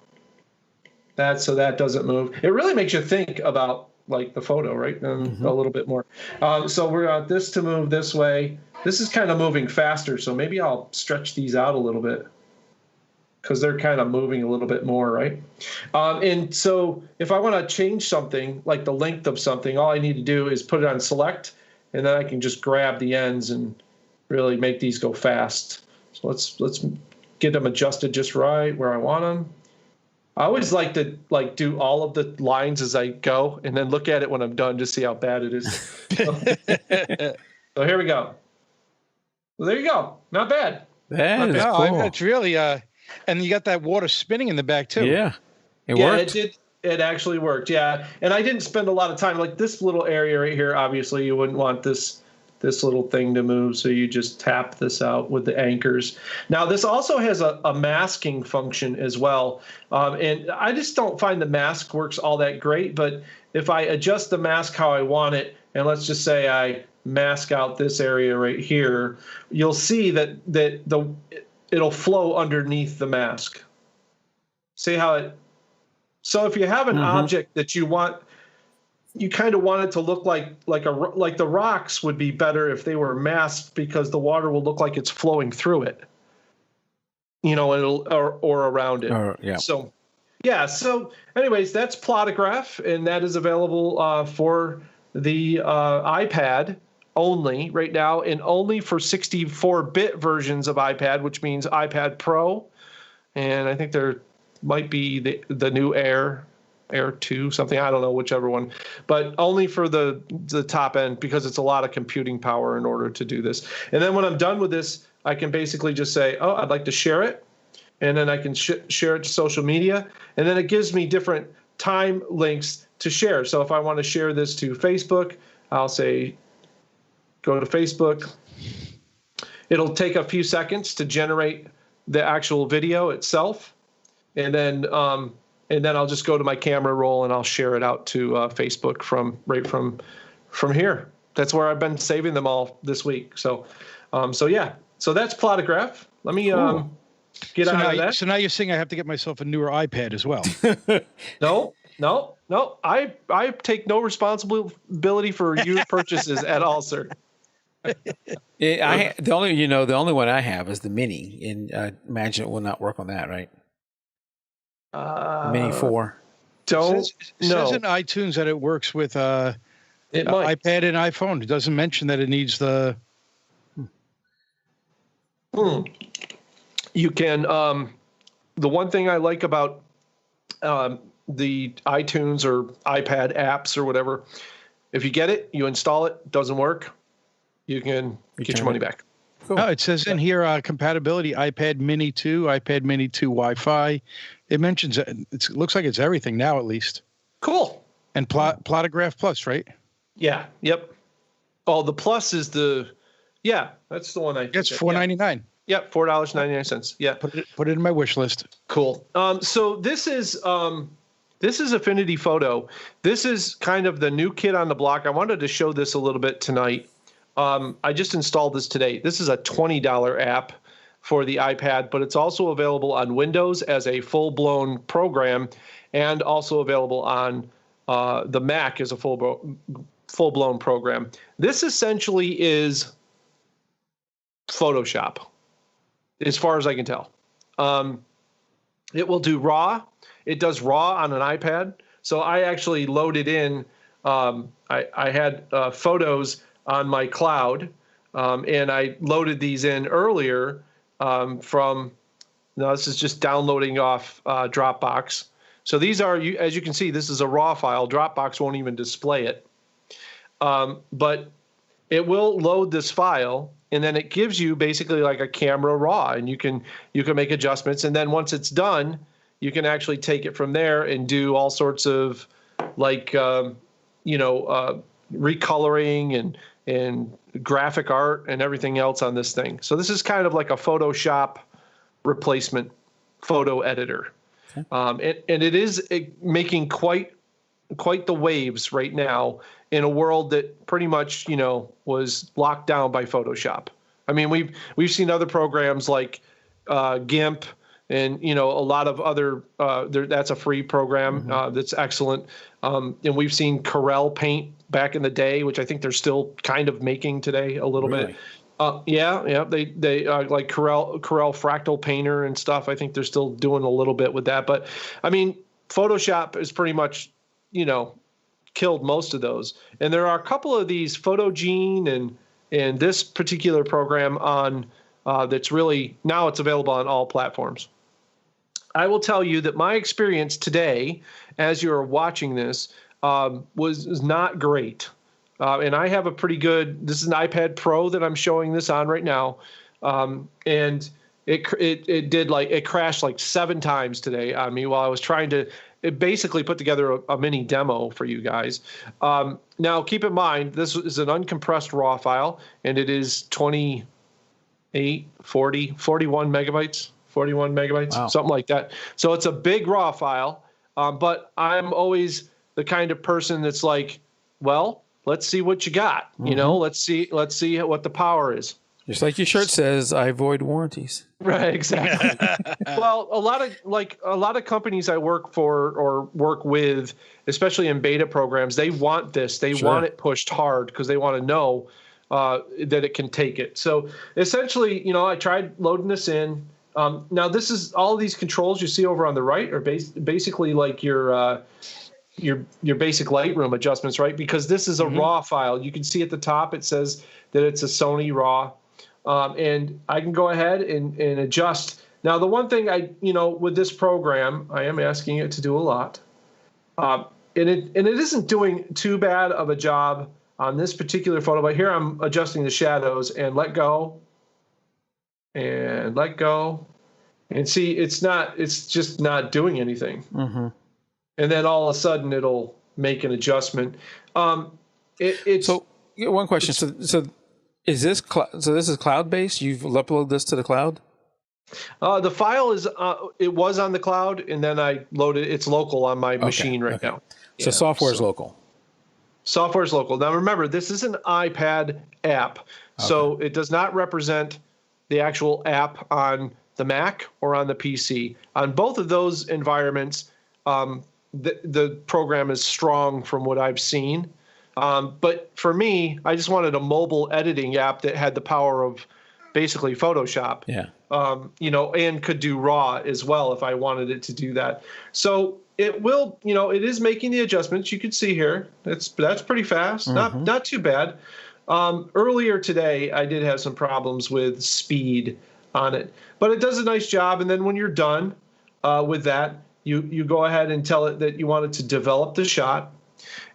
That so that doesn't move. It really makes you think about the photo, right? A little bit more. So we're going this to move this way. This is kind of moving faster, so maybe I'll stretch these out a little bit because they're kind of moving a little bit more, right? And so if I want to change something, like the length of something, all I need to do is put it on select, and then I can just grab the ends and really make these go fast. So let's get them adjusted just right where I want them. I always like to do all of the lines as I go and then look at it when I'm done to see how bad it is. So here we go. Well, there you go. Not bad. That is cool. It's really and you got that water spinning in the back too. Yeah. It worked. It actually worked. Yeah. And I didn't spend a lot of time this little area right here. Obviously you wouldn't want this little thing to move, so you just tap this out with the anchors. Now this also has a masking function as well, and I just don't find the mask works all that great, but if I adjust the mask how I want it, and let's just say I mask out this area right here, you'll see that it'll flow underneath the mask. See how it? So if you have an object that you kind of want it to look like the rocks would be better if they were masked, because the water will look like it's flowing through it, or around it. Yeah. So, yeah. So, anyways, that's Plotagraph, and that is available for the iPad only right now, and only for 64-bit versions of iPad, which means iPad Pro, and I think there might be the new Air 2, something, I don't know, whichever one, but only for the top end, because it's a lot of computing power in order to do this. And then when I'm done with this, I can basically just say, oh, I'd like to share it, and then I can share it to social media, and then it gives me different time links to share. So if I want to share this to Facebook, I'll say go to Facebook. It'll take a few seconds to generate the actual video itself, and then I'll just go to my camera roll and I'll share it out to Facebook from here. That's where I've been saving them all this week. So yeah. So that's Plotagraph. Let me get out of that. So now you're saying I have to get myself a newer iPad as well? No. I take no responsibility for your purchases at all, sir. The only one I have is the Mini, and I imagine it will not work on that, right? Mini 4. It says in iTunes that it works with iPad and iPhone. It doesn't mention that it needs the. You can. The one thing I like about the iTunes or iPad apps or whatever, if you get it, you install it, doesn't work, you can get your money back. Cool. No, it says in here compatibility iPad Mini 2, iPad Mini 2 Wi-Fi. It mentions it looks like it's everything now, at least. Cool. And Plotagraph Plus, right? Yeah. Yep. Oh, the Plus is that's the one I. It's $4.99. Yep, $4.99. Yeah. Put it in my wish list. Cool. So this is Affinity Photo. This is kind of the new kid on the block. I wanted to show this a little bit tonight. I just installed this today. This is a $20 app for the iPad, but it's also available on Windows as a full-blown program, and also available on the Mac as a full-blown program. This essentially is Photoshop, as far as I can tell. It will do RAW. It does RAW on an iPad. So I actually loaded in. I had photos on my cloud, and I loaded these in earlier this is just downloading off Dropbox. So these are, as you can see, this is a RAW file. Dropbox won't even display it. But it will load this file, and then it gives you basically like a camera RAW, and you can make adjustments. And then once it's done, you can actually take it from there and do all sorts of recoloring and graphic art and everything else on this thing. So this is kind of like a Photoshop replacement photo editor. Okay. And it is making quite the waves right now in a world that pretty much, was locked down by Photoshop. I mean, we've seen other programs like GIMP and, a lot of other, that's a free program that's excellent. And we've seen Corel Paint back in the day, which I think they're still kind of making today a little bit. Yeah. They like Corel Fractal Painter and stuff. I think they're still doing a little bit with that. But I mean, Photoshop is pretty much, killed most of those. And there are a couple of these, PhotoGene and this particular program on that's really, now it's available on all platforms. I will tell you that my experience today, as you're watching this, was not great. And I have a pretty good, this is an iPad Pro that I'm showing this on right now. And it crashed like 7 times today on me while I was trying to basically put together a mini demo for you guys. Now, keep in mind, this is an uncompressed RAW file, and it is 41 megabytes. 41 megabytes, wow. Something like that. So it's a big RAW file, but I'm always the kind of person that's like, well, let's see what you got. You know, let's see what the power is. Just like your shirt says, I void warranties. Right, exactly. Well, a lot of companies I work for or work with, especially in beta programs, they want this. They want it pushed hard because they want to know that it can take it. So essentially, you know, I tried loading this in. Now, this is all of these controls you see over on the right are basically like your basic Lightroom adjustments, right? Because this is a RAW file. You can see at the top it says that it's a Sony RAW. And I can go ahead and adjust. Now, the one thing with this program, I am asking it to do a lot. And it isn't doing too bad of a job on this particular photo, but here I'm adjusting the shadows and let go. And let go. And see, it's just not doing anything. And then all of a sudden it'll make an adjustment. So one question. So is this this is cloud-based? You've uploaded this to the cloud? The file is it was on the cloud, and then I loaded. It's local on my machine right now. So software is local. Software is local. Now remember, this is an iPad app, so it does not represent the actual app on the Mac or on the PC. On both of those environments, the program is strong from what I've seen. But for me, I just wanted a mobile editing app that had the power of basically Photoshop. And could do RAW as well if I wanted it to do that. So it will, it is making the adjustments. You can see here, that's pretty fast, not too bad. Earlier today, I did have some problems with speed on it, but it does a nice job. And then when you're done with that, you go ahead and tell it that you want it to develop the shot.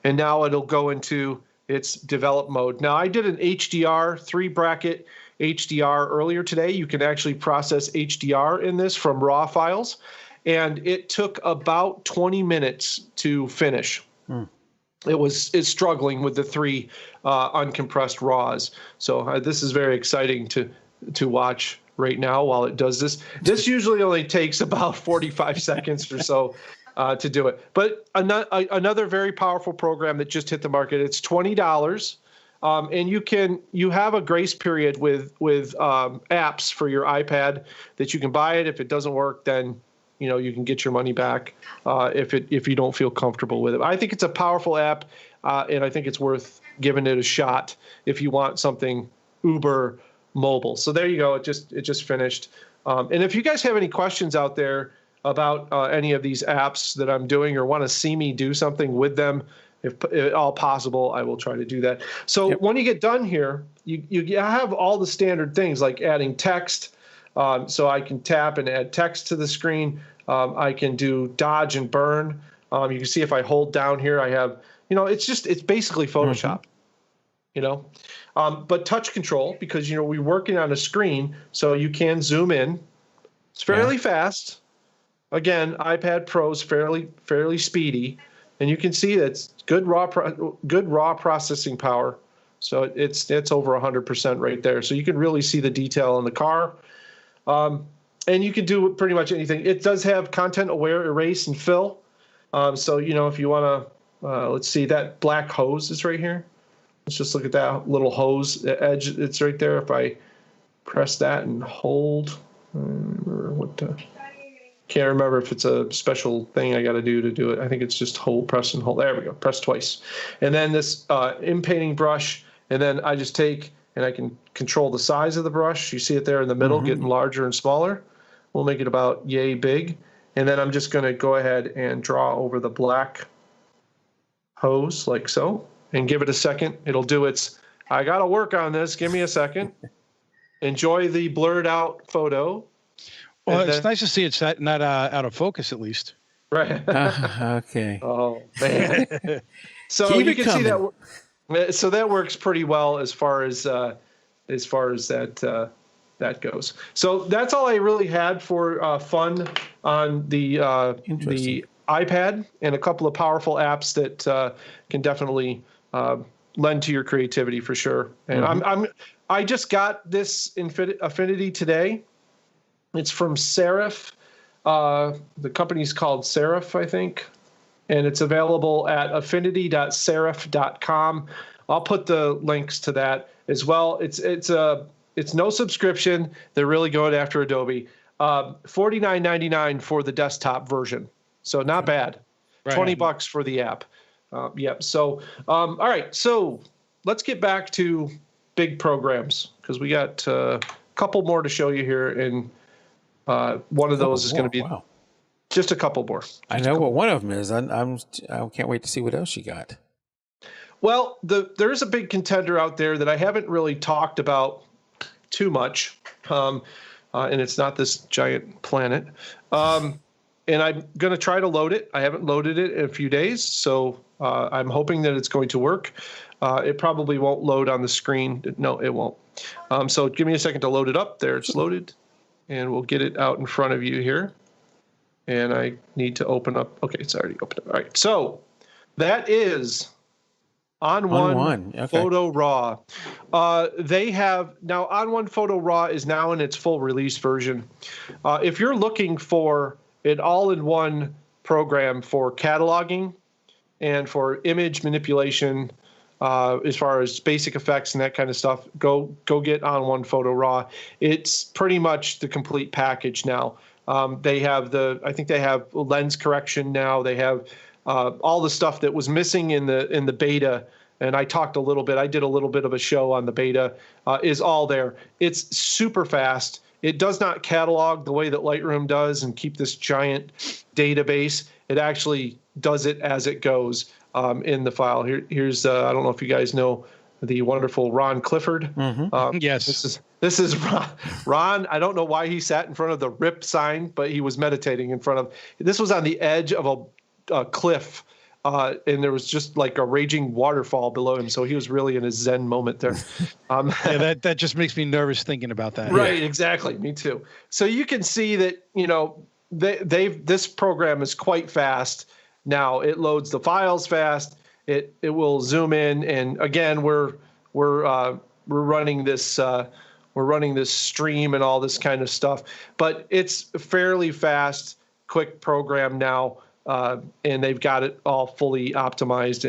And now it'll go into its develop mode. Now, I did an HDR, 3-bracket HDR earlier today. You can actually process HDR in this from RAW files. And it took about 20 minutes to finish. It's struggling with the 3 uncompressed RAWs. So this is very exciting to watch right now while it does this. This usually only takes about 45 seconds or so to do it. But another very powerful program that just hit the market. It's $20, and you have a grace period with apps for your iPad that you can buy it. If it doesn't work, then you can get your money back if you don't feel comfortable with it. I think it's a powerful app, and I think it's worth giving it a shot if you want something uber mobile. So there you go. It just finished. And if you guys have any questions out there about any of these apps that I'm doing or want to see me do something with them, if at all possible, I will try to do that. So when you get done here, you have all the standard things like adding text. So I can tap and add text to the screen. I can do dodge and burn. You can see if I hold down here, I have, it's basically Photoshop, but touch control, because, we're working on a screen, so you can zoom in. It's fairly fast. Again, iPad Pro's fairly speedy, and you can see that's good raw processing power. So it's over 100% right there. So you can really see the detail in the car, and you can do pretty much anything. It does have content aware, erase, and fill. So if you want to, let's see, that black hose is right here. Let's just look at that little hose edge. It's right there. If I press that and hold, can't remember if it's a special thing I got to do it. I think it's just press and hold. There we go. Press twice. And then this in-painting brush, and then I just take and I can control the size of the brush. You see it there in the middle, getting larger and smaller. We'll make it about yay big. And then I'm just going to go ahead and draw over the black hose like so, and give it a second. It'll do its, I got to work on this. Give me a second. Enjoy the blurred out photo. Well, it's nice to see it's not out of focus, at least. Right. Okay. Oh, man. So you can see that. So that works pretty well as far as that goes. So that's all I really had for fun on the iPad, and a couple of powerful apps that can definitely lend to your creativity for sure. And I just got this Affinity today. It's from Serif. The company's called Serif, I think, and it's available at affinity.serif.com. I'll put the links to that as well. It's no subscription. They're really going after Adobe. $49.99 for the desktop version, so not bad. Right. $20 for the app. Yep. So all right. So let's get back to big programs because we got a couple more to show you here, and one of those is going to be just a couple more. I know what one of them is. I can't wait to see what else you got. Well, there is a big contender out there that I haven't really talked about too much, and it's not this giant planet. And I'm going to try to load it. I haven't loaded it in a few days, so I'm hoping that it's going to work. It probably won't load on the screen. No, it won't. So give me a second to load it up. There, it's loaded, and we'll get it out in front of you here. And I need to open up. Okay, it's already opened up. All right, so that is On1 Photo Raw. They have now On1 Photo Raw is now in its full release version. If you're looking for an all-in-one program for cataloging and for image manipulation, as far as basic effects and that kind of stuff, go get On1 Photo Raw. It's pretty much the complete package now. They have I think they have lens correction now. They have all the stuff that was missing in the beta. And I did a little bit of a show on the beta, is all there. It's super fast. It does not catalog the way that Lightroom does and keep this giant database. It actually does it as it goes in the file. Here's I don't know if you guys know the wonderful Ron Clifford. Mm-hmm. Yes. This is Ron. I don't know why he sat in front of the RIP sign, but he was meditating in front of. This was on the edge of a cliff. And there was just like a raging waterfall below him. So he was really in a Zen moment there. Yeah, that just makes me nervous thinking about that. Right, exactly. Me too. So you can see that, this program is quite fast. Now it loads the files fast. It will zoom in. And again, we're running this stream and all this kind of stuff, but it's a fairly fast, quick program now. And they've got it all fully optimized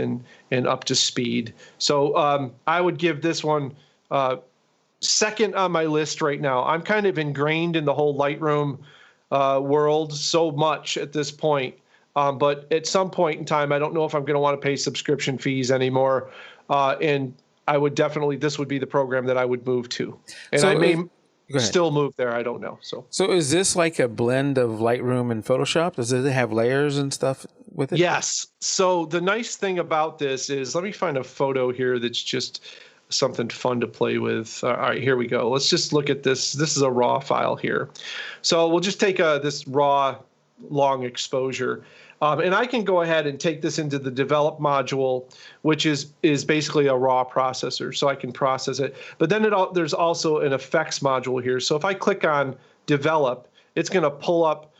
and up to speed. So I would give this one second on my list right now. I'm kind of ingrained in the whole Lightroom world so much at this point. But at some point in time, I don't know if I'm going to want to pay subscription fees anymore. And I would this would be the program that I would move to. And so I may still move there. I don't know. So is this like a blend of Lightroom and Photoshop? Does it have layers and stuff with it? Yes. So the nice thing about this is, let me find a photo here that's just something fun to play with. All right, here we go. Let's just look at this. This is a raw file here. So we'll just take this raw long exposure. And I can go ahead and take this into the develop module, which is basically a raw processor, so I can process it. But then there's also an effects module here. So if I click on develop, it's going to pull up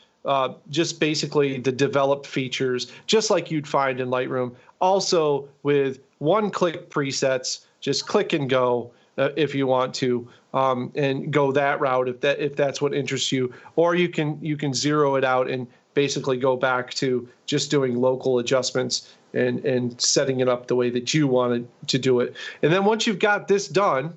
just basically the developed features, just like you'd find in Lightroom. Also with one-click presets, just click and go if you want to, and go that route if that's what interests you. Or you can zero it out and basically go back to just doing local adjustments and setting it up the way that you wanted to do it. And then once you've got this done,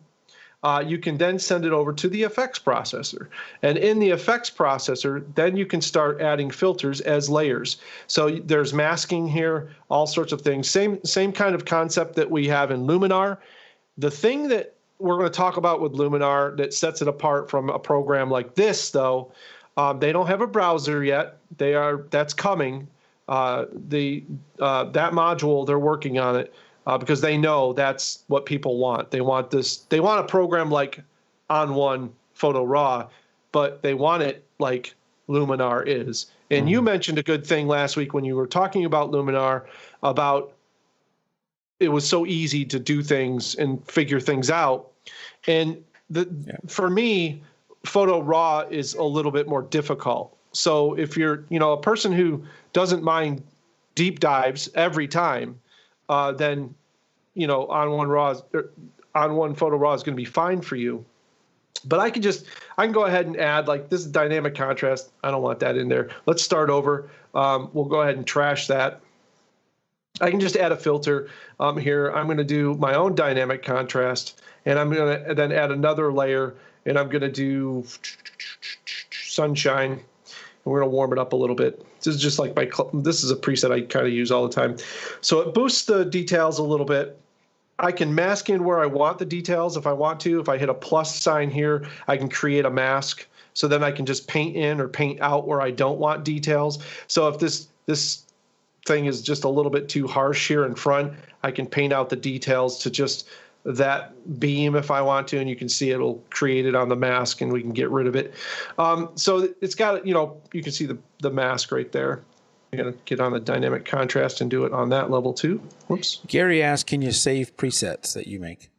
you can then send it over to the effects processor. And in the effects processor, then you can start adding filters as layers. So there's masking here, all sorts of things. Same kind of concept that we have in Luminar. The thing that we're going to talk about with Luminar that sets it apart from a program like this, though, they don't have a browser yet. That's coming. That module, they're working on it because they know that's what people want. They want this. They want a program like On1 Photo Raw, but they want it like Luminar is. And you mentioned a good thing last week when you were talking about Luminar, about it was so easy to do things and figure things out. And for me, Photo Raw is a little bit more difficult. So if you're, a person who doesn't mind deep dives every time, then, On1 Photo Raw is going to be fine for you. But I can go ahead and add, like, this is dynamic contrast. I don't want that in there. Let's start over. We'll go ahead and trash that. I can just add a filter here. I'm going to do my own dynamic contrast, and I'm going to then add another layer, and I'm going to do sunshine. And we're going to warm it up a little bit. This is just like this is a preset I kind of use all the time. So it boosts the details a little bit. I can mask in where I want the details if I want to. If I hit a plus sign here, I can create a mask. So then I can just paint in or paint out where I don't want details. So if this thing is just a little bit too harsh here in front, I can paint out the details to just that beam if I want to, and you can see it'll create it on the mask and we can get rid of it. So it's got, you can see the mask right there. I'm going to get on the dynamic contrast and do it on that level too. Whoops. Gary asked, can you save presets that you make?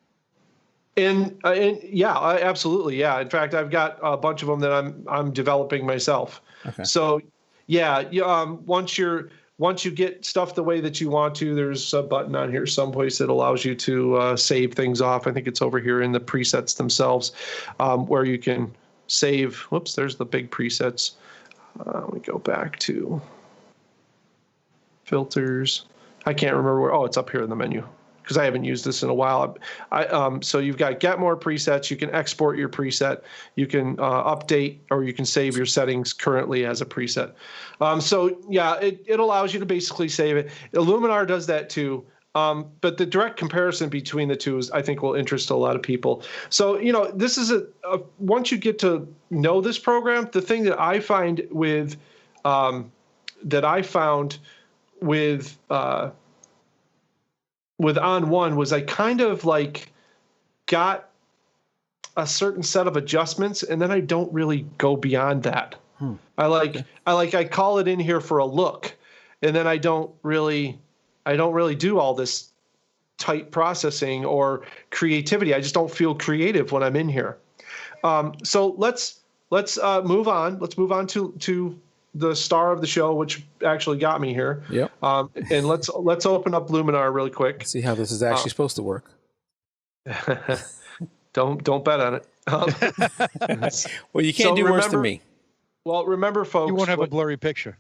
And yeah, absolutely. Yeah. In fact, I've got a bunch of them that I'm developing myself. Okay. So yeah, once you get stuff the way that you want to, there's a button on here someplace that allows you to save things off. I think it's over here in the presets themselves, where you can save. Whoops, there's the big presets. We go back to filters. I can't remember where. Oh, it's up here in the menu because I haven't used this in a while. So you've got get more presets. You can export your preset. You can update, or you can save your settings currently as a preset. So yeah, it allows you to basically save it. Luminar does that too. But the direct comparison between the two I think will interest a lot of people. So, this is once you get to know this program, the thing that I find with with On1 was I kind of like got a certain set of adjustments, and then I don't really go beyond that. I call it in here for a look, and then I don't really do all this tight processing or creativity. I just don't feel creative when I'm in here. So let's move on. Let's move on to the star of the show, which actually got me here. Yep. And let's open up Luminar really quick. See how this is actually supposed to work. Don't bet on it. Well, you can't do worse than me. Well, remember, folks, you won't have a blurry picture.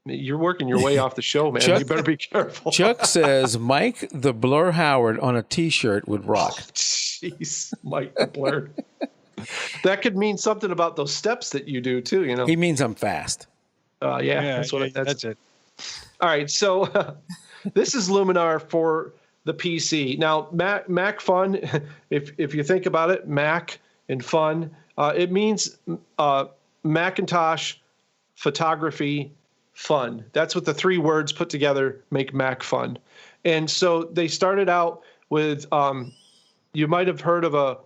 You're working your way off the show, man. You better be careful. Chuck says Mike the Blur Howard on a T-shirt would rock. Jeez, Mike the Blur. That could mean something about those steps that you do too. He means I'm fast. Yeah, that's it. All right, so this is Luminar for the PC. Now, Mac Fun. If you think about it, Mac and Fun, it means Macintosh photography fun. That's what the three words put together make Mac Fun. And so they started out with, you might have heard of a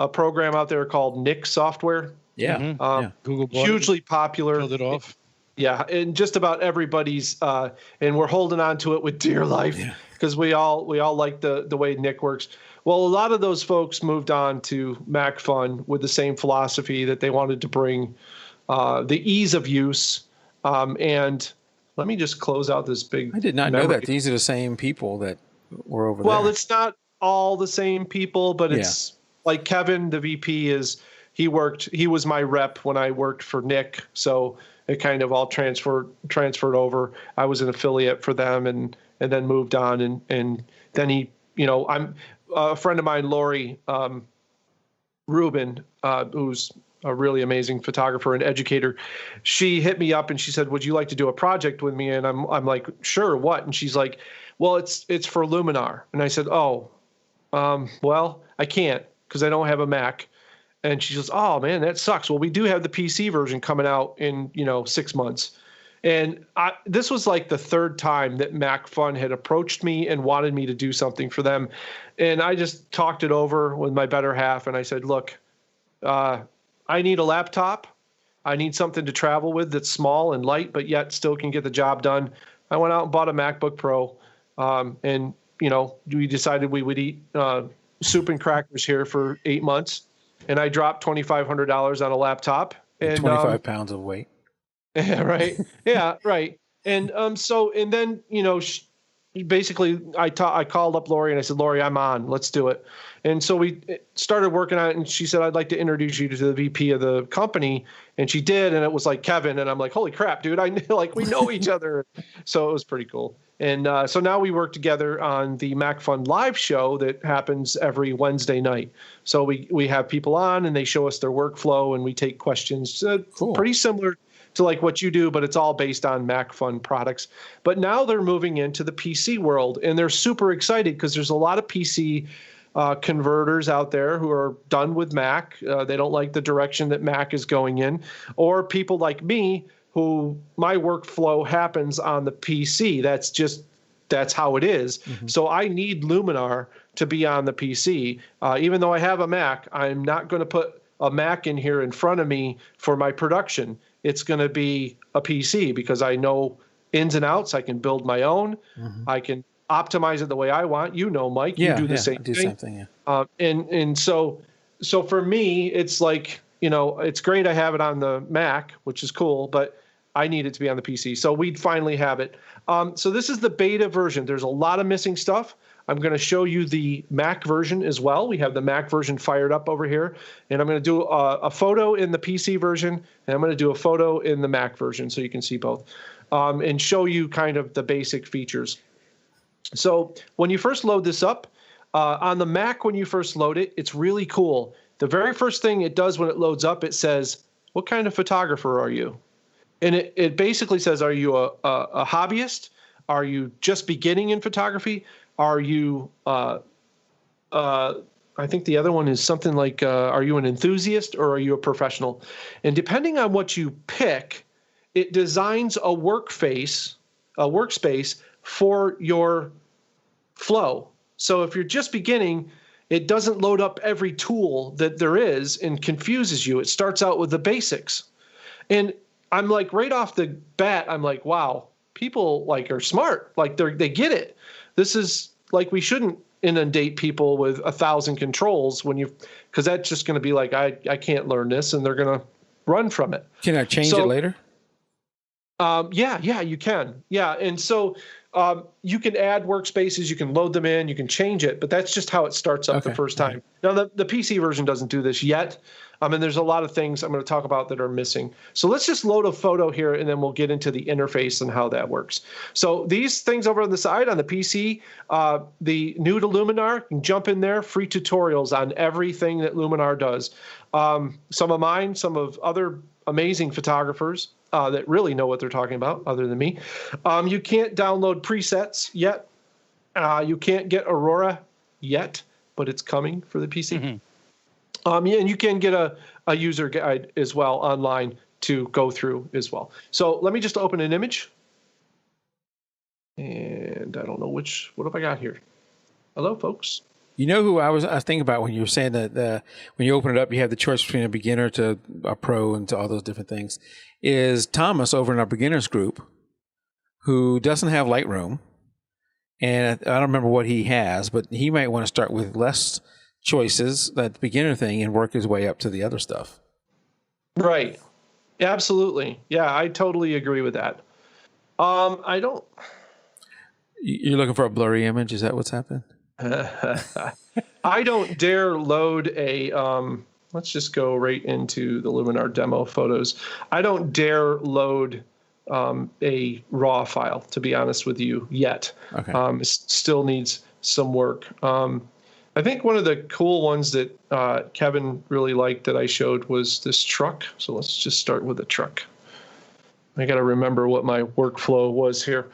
program out there called Nick software. Yeah. Google hugely popular. Filled it off. Yeah, and just about everybody's, and we're holding on to it with dear life because we all like the way Nick works. Well, a lot of those folks moved on to Mac Fun with the same philosophy that they wanted to bring the ease of use. And let me just close out this big. I did not know that these are the same people that were over there. Well, it's not all the same people, but it's like Kevin, the VP, he was my rep when I worked for Nick. So it kind of all transferred over. I was an affiliate for them and then moved on. And then I'm a friend of mine, Lori Rubin, who's a really amazing photographer and educator. She hit me up and she said, would you like to do a project with me? And I'm like, sure, what? And she's like, well, it's for Luminar. And I said, well, I can't because I don't have a Mac. And she says, oh man, that sucks. Well, we do have the PC version coming out in, 6 months. And this was like the third time that Mac Fun had approached me and wanted me to do something for them. And I just talked it over with my better half. And I said, look, I need a laptop. I need something to travel with that's small and light, but yet still can get the job done. I went out and bought a MacBook Pro. And we decided we would eat soup and crackers here for 8 months. And I dropped $2,500 on a laptop. And 25 pounds of weight. Right. Yeah, right. And then, basically, I called up Lori and I said, Lori, I'm on. Let's do it. And so we started working on it. And she said, I'd like to introduce you to the VP of the company. And she did. And it was like Kevin. And I'm like, holy crap, dude. We know each other. So it was pretty cool. And so now we work together on the MacFun live show that happens every Wednesday night. So we have people on and they show us their workflow and we take questions. Cool. Pretty similar to like what you do, but it's all based on MacFun products. But now they're moving into the PC world and they're super excited because there's a lot of PC converters out there who are done with Mac. They don't like the direction that Mac is going in, or people like me who my workflow happens on the PC. That's how it is. Mm-hmm. So I need Luminar to be on the PC. Even though I have a Mac, I'm not going to put a Mac in here in front of me for my production. It's going to be a PC because I know ins and outs. I can build my own. Mm-hmm. I can optimize it the way I want. You know, Mike, you do the same thing. Same thing, yeah. And so for me, it's like, it's great I have it on the Mac, which is cool, but I need it to be on the PC. So we'd finally have it. So this is the beta version. There's a lot of missing stuff. I'm going to show you the Mac version as well. We have the Mac version fired up over here. And I'm going to do a photo in the PC version, and I'm going to do a photo in the Mac version so you can see both, and show you kind of the basic features. So when you first load this up, on the Mac, when you first load it, it's really cool. The very first thing it does when it loads up, it says, what kind of photographer are you? And it basically says, are you a hobbyist? Are you just beginning in photography? Are you, I think the other one is something like, are you an enthusiast or are you a professional? And depending on what you pick, it designs a workspace for your flow. So if you're just beginning, it doesn't load up every tool that there is and confuses you. It starts out with the basics. And I'm like, right off the bat, I'm like, wow, people like are smart. Like they get it. This is like, we shouldn't inundate people with 1,000 controls because that's just going to be like, I can't learn this, and they're going to run from it. Can I change it later? Yeah, you can. Yeah. And so you can add workspaces, you can load them in, you can change it, but that's just how it starts up the first time. Now, the PC version doesn't do this yet. And there's a lot of things I'm going to talk about that are missing. So let's just load a photo here, and then we'll get into the interface and how that works. So these things over on the side on the PC, the new to Luminar, you can jump in there, free tutorials on everything that Luminar does. Some of mine, some of other amazing photographers that really know what they're talking about other than me. You can't download presets yet. You can't get Aurora yet, but it's coming for the PC. Mm-hmm. And you can get a user guide as well online to go through as well. So let me just open an image. And I don't know what have I got here? Hello, folks. You know who I was thinking about when you were saying that when you open it up, you have the choice between a beginner to a pro and to all those different things, is Thomas over in our beginners group, who doesn't have Lightroom. And I don't remember what he has, but he might want to start with less choices, that beginner thing, and work his way up to the other stuff. Right. Absolutely. Yeah, I totally agree with that. I don't. You're looking for a blurry image? Is that what's happening? I don't dare load a. Let's just go right into the Luminar demo photos. I don't dare load a RAW file, to be honest with you, yet. Okay. It still needs some work. I think one of the cool ones that Kevin really liked that I showed was this truck. So let's just start with the truck. I got to remember what my workflow was here.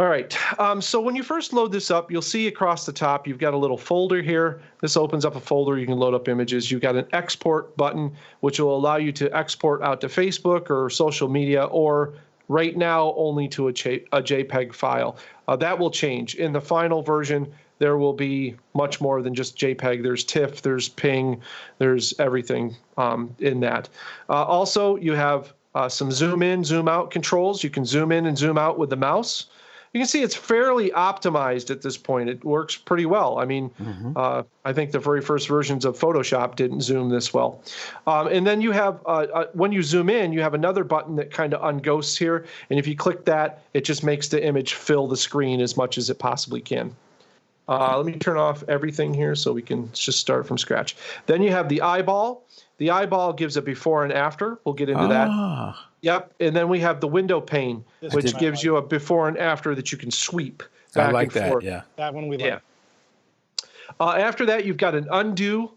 All right. So when you first load this up, you'll see across the top, you've got a little folder here. This opens up a folder. You can load up images. You've got an export button, which will allow you to export out to Facebook or social media, or right now only to a JPEG file. That will change. In the final version, there will be much more than just JPEG. There's TIFF, there's PNG, there's everything in that. Also, you have some zoom in, zoom out controls. You can zoom in and zoom out with the mouse. you can see it's fairly optimized at this point. It works pretty well. I mean, I think the very first versions of Photoshop didn't zoom this well. And then you have, when you zoom in, you have another button that kind of unghosts here. And if you click that, it just makes the image fill the screen as much as it possibly can. Let me turn off everything here so we can just start from scratch. Then you have the eyeball. The eyeball gives a before and after. We'll get into that. Yep. And then we have the window pane, which gives you a before and after that you can sweep back and forth. Yeah. That one we like. Yeah. After that, you've got an undo,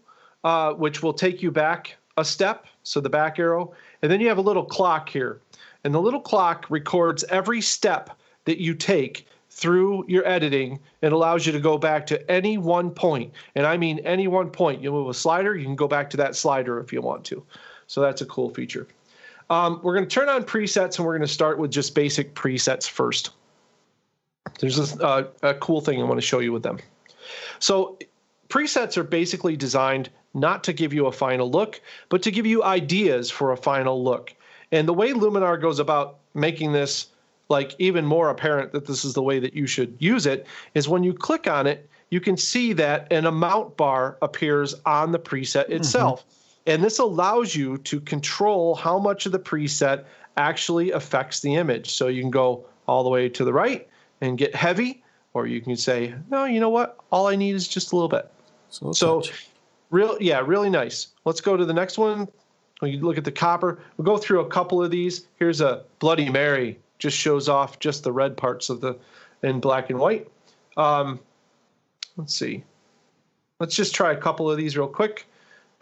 which will take you back a step, so the back arrow. And then you have a little clock here. And the little clock records every step that you take through your editing and allows you to go back to any one point. And I mean any one point. You move a slider, you can go back to that slider if you want to. So that's a cool feature. We're going to turn on presets, and we're going to start with just basic presets first. There's a cool thing I want to show you with them. So presets are basically designed not to give you a final look, but to give you ideas for a final look. And the way Luminar goes about making this like even more apparent that this is the way that you should use it is when you click on it, you can see that an amount bar appears on the preset itself. And this allows you to control how much of the preset actually affects the image. So you can go all the way to the right and get heavy, or you can say, no, you know what? All I need is just a little bit. So really nice. Let's go to the next one. When you look at the copper, we'll go through a couple of these. Here's a Bloody Mary, just shows off just the red parts of the in black and white. Let's see. Let's just try a couple of these real quick.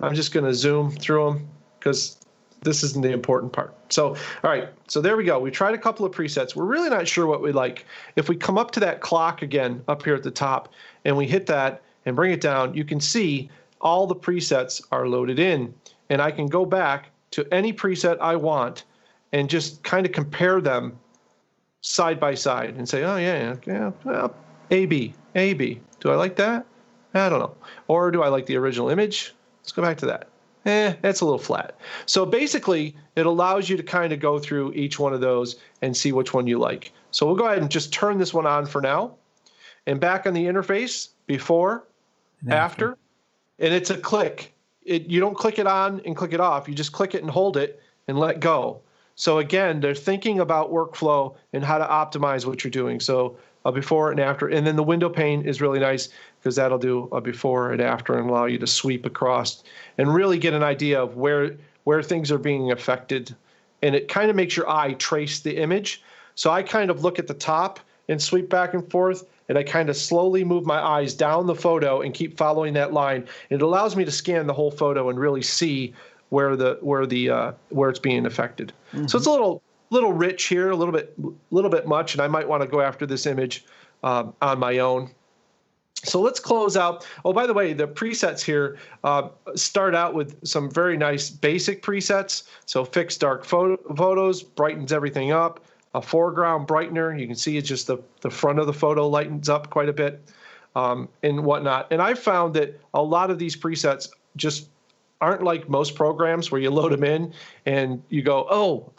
I'm just going to zoom through them because this isn't the important part. So, all right. So there we go. We tried a couple of presets. We're really not sure what we like. If we come up to that clock again up here at the top and we hit that and bring it down, you can see all the presets are loaded in. And I can go back to any preset I want and just kind of compare them side by side and say, oh, yeah, well, A, B. Do I like that? I don't know. Or do I like the original image? Let's go back to that. That's a little flat. So basically, it allows you to kind of go through each one of those and see which one you like. So we'll go ahead and just turn this one on for now. And back on the interface, before, after, and it's a click. You don't click it on and click it off. You just click it and hold it and let go. So again, they're thinking about workflow and how to optimize what you're doing. So a before and after. And then the window pane is really nice because that'll do a before and after and allow you to sweep across and really get an idea of where things are being affected. And it kind of makes your eye trace the image. So I kind of look at the top and sweep back and forth, and I kind of slowly move my eyes down the photo and keep following that line. It allows me to scan the whole photo and really see where it's being affected. So it's a little rich here, a little bit much, and I might want to go after this image on my own. So let's close out. Oh, by the way, the presets here start out with some very nice basic presets. So fix dark photos, brightens everything up. A foreground brightener, you can see it's just the front of the photo lightens up quite a bit and whatnot. And I've found that a lot of these presets just aren't like most programs where you load them in and you go, oh,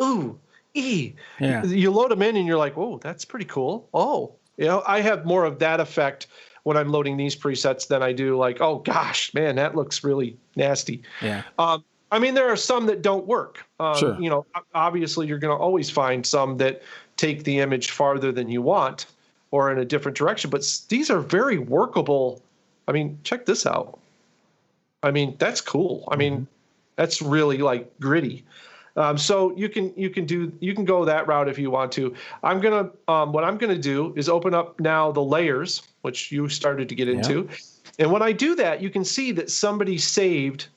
ooh, ee. Yeah. You load them in and you're like, whoa, that's pretty cool. Oh, I have more of that effect when I'm loading these presets than I do like, oh gosh, man, that looks really nasty. Yeah. I mean, there are some that don't work. Sure. Obviously, you're going to always find some that take the image farther than you want or in a different direction. But these are very workable. I mean, check this out. I mean, that's cool. I mean, that's really like gritty. So you can go that route if you want to. What I'm gonna do is open up now the layers, which you started to get into, and when I do that, you can see that somebody saved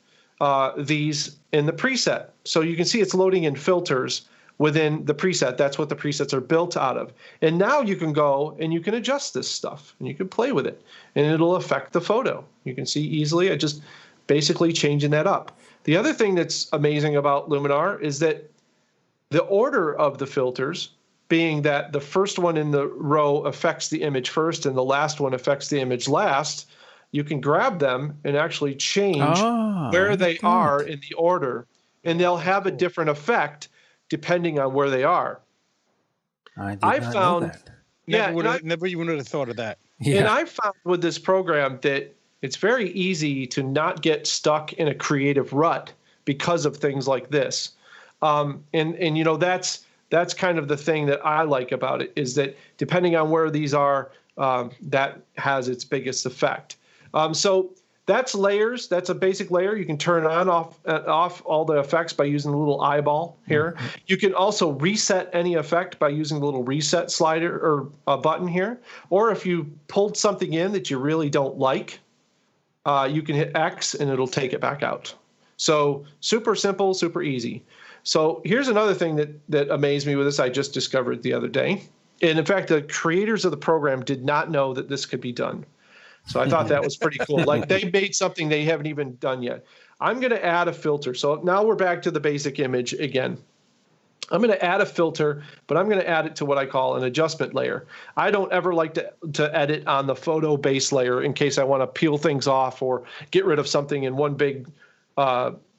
these in the preset. So you can see it's loading in filters within the preset. That's what the presets are built out of. And now you can go and you can adjust this stuff and you can play with it and it'll affect the photo. You can see easily. I just basically changing that up. The other thing that's amazing about Luminar is that the order of the filters, being that the first one in the row affects the image first and the last one affects the image last, you can grab them and actually change where they are in the order, and they'll have a different effect depending on where they are. I found Yeah, Never even would have thought of that. And I found with this program that it's very easy to not get stuck in a creative rut because of things like this. And you know, that's kind of the thing that I like about it, is that depending on where these are, that has its biggest effect. So that's layers. That's a basic layer. You can turn on, off all the effects by using the little eyeball here. Mm-hmm. You can also reset any effect by using the little reset slider or button here. Or if you pulled something in that you really don't like, you can hit X and it'll take it back out. So super simple, super easy. So here's another thing that amazed me with this. I just discovered the other day. And in fact, the creators of the program did not know that this could be done. So I thought that was pretty cool. Like, they made something they haven't even done yet. I'm going to add a filter. So now we're back to the basic image again. I'm going to add a filter, but I'm going to add it to what I call an adjustment layer. I don't ever like to edit on the photo base layer in case I want to peel things off or get rid of something in one big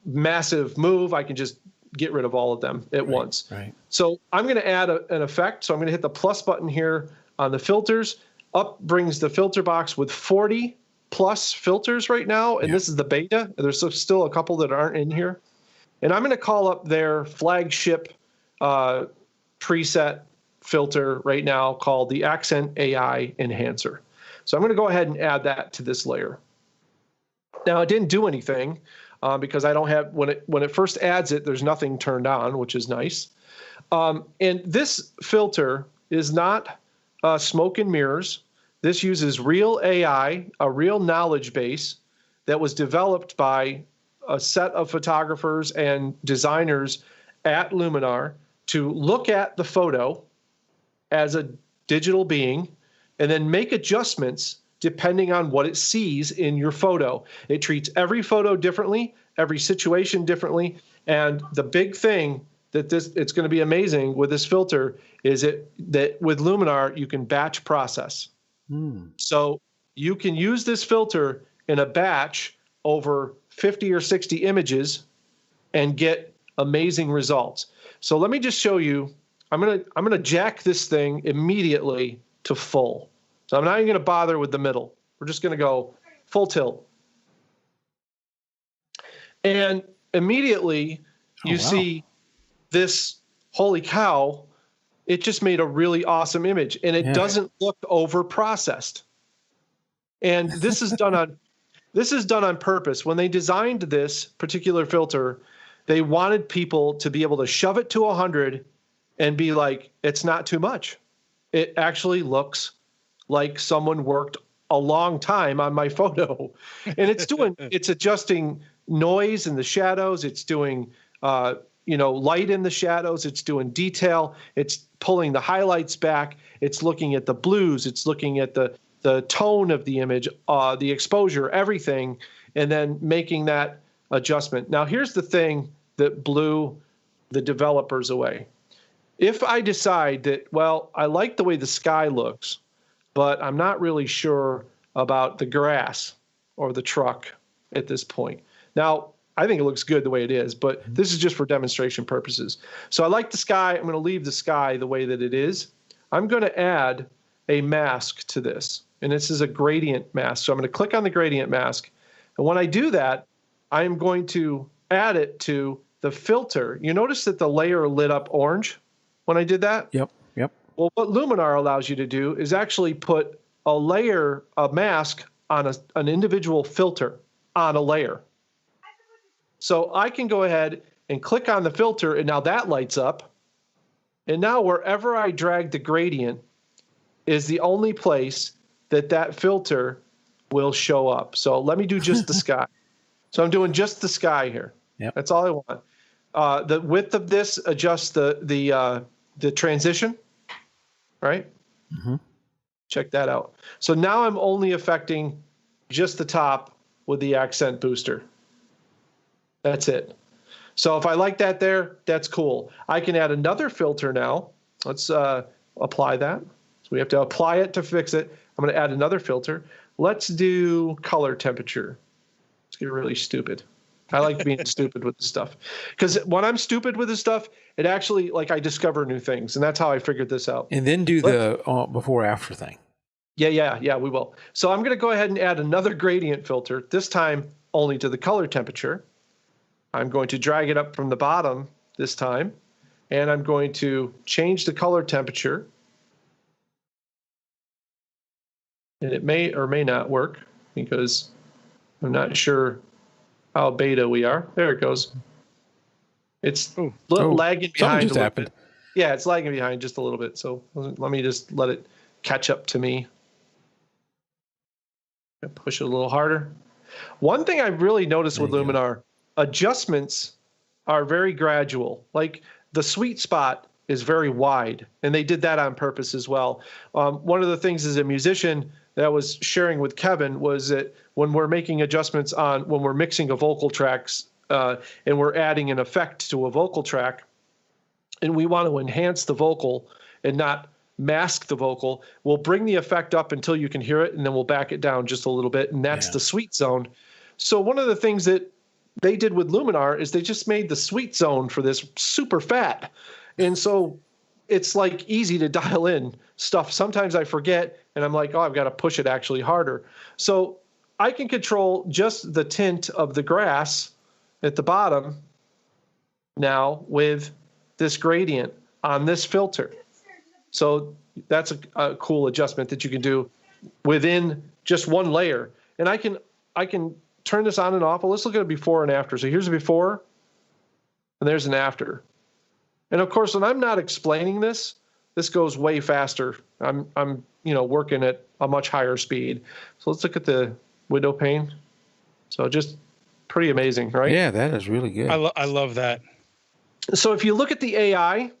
massive move. I can just get rid of all of them at once. Right. So I'm going to add an effect. So I'm going to hit the plus button here on the filters. Up brings the filter box with 40 plus filters right now, and this is the beta. There's still a couple that aren't in here. And I'm going to call up their flagship preset filter right now called the Accent AI Enhancer. So I'm going to go ahead and add that to this layer. Now, it didn't do anything because I don't have, when it first adds it, there's nothing turned on, which is nice. And this filter is not smoke and mirrors. This uses real AI, a real knowledge base that was developed by a set of photographers and designers at Luminar to look at the photo as a digital being and then make adjustments depending on what it sees in your photo. It treats every photo differently, every situation differently, and the big thing that it's going to be amazing with this filter is that with Luminar you can batch process. So you can use this filter in a batch over 50 or 60 images and get amazing results. So let me just show you. I'm gonna jack this thing immediately to full. So I'm not even going to bother with the middle. We're just going to go full tilt. And immediately you see this, holy cow, it just made a really awesome image, and it doesn't look over processed. And this is done on purpose. When they designed this particular filter, they wanted people to be able to shove it to 100 and be like, it's not too much. It actually looks like someone worked a long time on my photo. And it's adjusting noise in the shadows. It's doing, light in the shadows. It's doing detail. It's pulling the highlights back. It's looking at the blues. It's looking at the tone of the image, the exposure, everything, and then making that adjustment. Now, here's the thing that blew the developers away. If I decide that, well, I like the way the sky looks, but I'm not really sure about the grass or the truck at this point. Now, I think it looks good the way it is, but this is just for demonstration purposes. So I like the sky. I'm going to leave the sky the way that it is. I'm going to add a mask to this, and this is a gradient mask. So I'm going to click on the gradient mask, and when I do that, I'm going to add it to the filter. You notice that the layer lit up orange when I did that? Yep. Well, what Luminar allows you to do is actually put a mask on an individual filter on a layer. So I can go ahead and click on the filter, and now that lights up. And now wherever I drag the gradient is the only place that filter will show up. So let me do just the sky. So I'm doing just the sky here. Yep. That's all I want. The width of this adjusts the transition, right? Mm-hmm. Check that out. So now I'm only affecting just the top with the accent booster. That's it. So if I like that there, that's cool. I can add another filter now. Let's apply that. So we have to apply it to fix it. I'm going to add another filter. Let's do color temperature. Let's get really stupid. I like being stupid with this stuff, because when I'm stupid with this stuff, it actually, like, I discover new things, and that's how I figured this out. And then do the before after thing. Yeah, we will. So I'm going to go ahead and add another gradient filter, this time only to the color temperature. I'm going to drag it up from the bottom this time, and I'm going to change the color temperature. And it may or may not work because I'm not sure how beta we are. There it goes. It's lagging behind just a little happened. bit. Yeah, it's lagging behind just a little bit. So let me just let it catch up to me. Push it a little harder. One thing I've really noticed with Luminar, adjustments are very gradual. Like the sweet spot is very wide, and they did that on purpose as well. One of the things as a musician that I was sharing with Kevin was that when we're making adjustments when we're mixing a vocal tracks and we're adding an effect to a vocal track, and we want to enhance the vocal and not mask the vocal, we'll bring the effect up until you can hear it, and then we'll back it down just a little bit, and that's the sweet zone. So one of the things that they did with Luminar is they just made the sweet zone for this super fat. And so it's like easy to dial in stuff. Sometimes I forget, and I'm like, oh, I've got to push it actually harder. So I can control just the tint of the grass at the bottom now with this gradient on this filter. So that's a cool adjustment that you can do within just one layer. And I can turn this on and off. Well, let's look at a before and after. So here's a before, and there's an after. And of course, when I'm not explaining this, this goes way faster. I'm working at a much higher speed. So let's look at the window pane. So just pretty amazing, right? Yeah, that is really good. I love that. So if you look at the AI,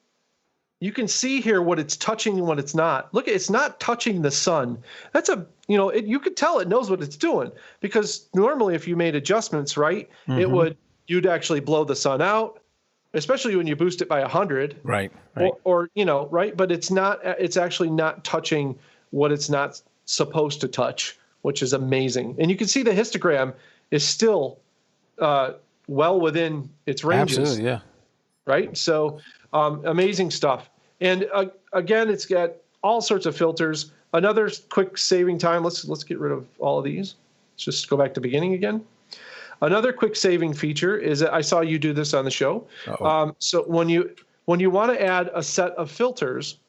you can see here what it's touching and what it's not. Look, it's not touching the sun. That's you could tell it knows what it's doing, because normally if you made adjustments, right, you'd actually blow the sun out, especially when you boost it by 100. Right. Or right. But it's actually not touching what it's not supposed to touch, which is amazing. And you can see the histogram is still well within its ranges. Absolutely, yeah. Right. So amazing stuff. And again, it's got all sorts of filters. Another quick saving time. Let's get rid of all of these. Let's just go back to beginning again. Another quick saving feature is that I saw you do this on the show. So when you want to add a set of filters,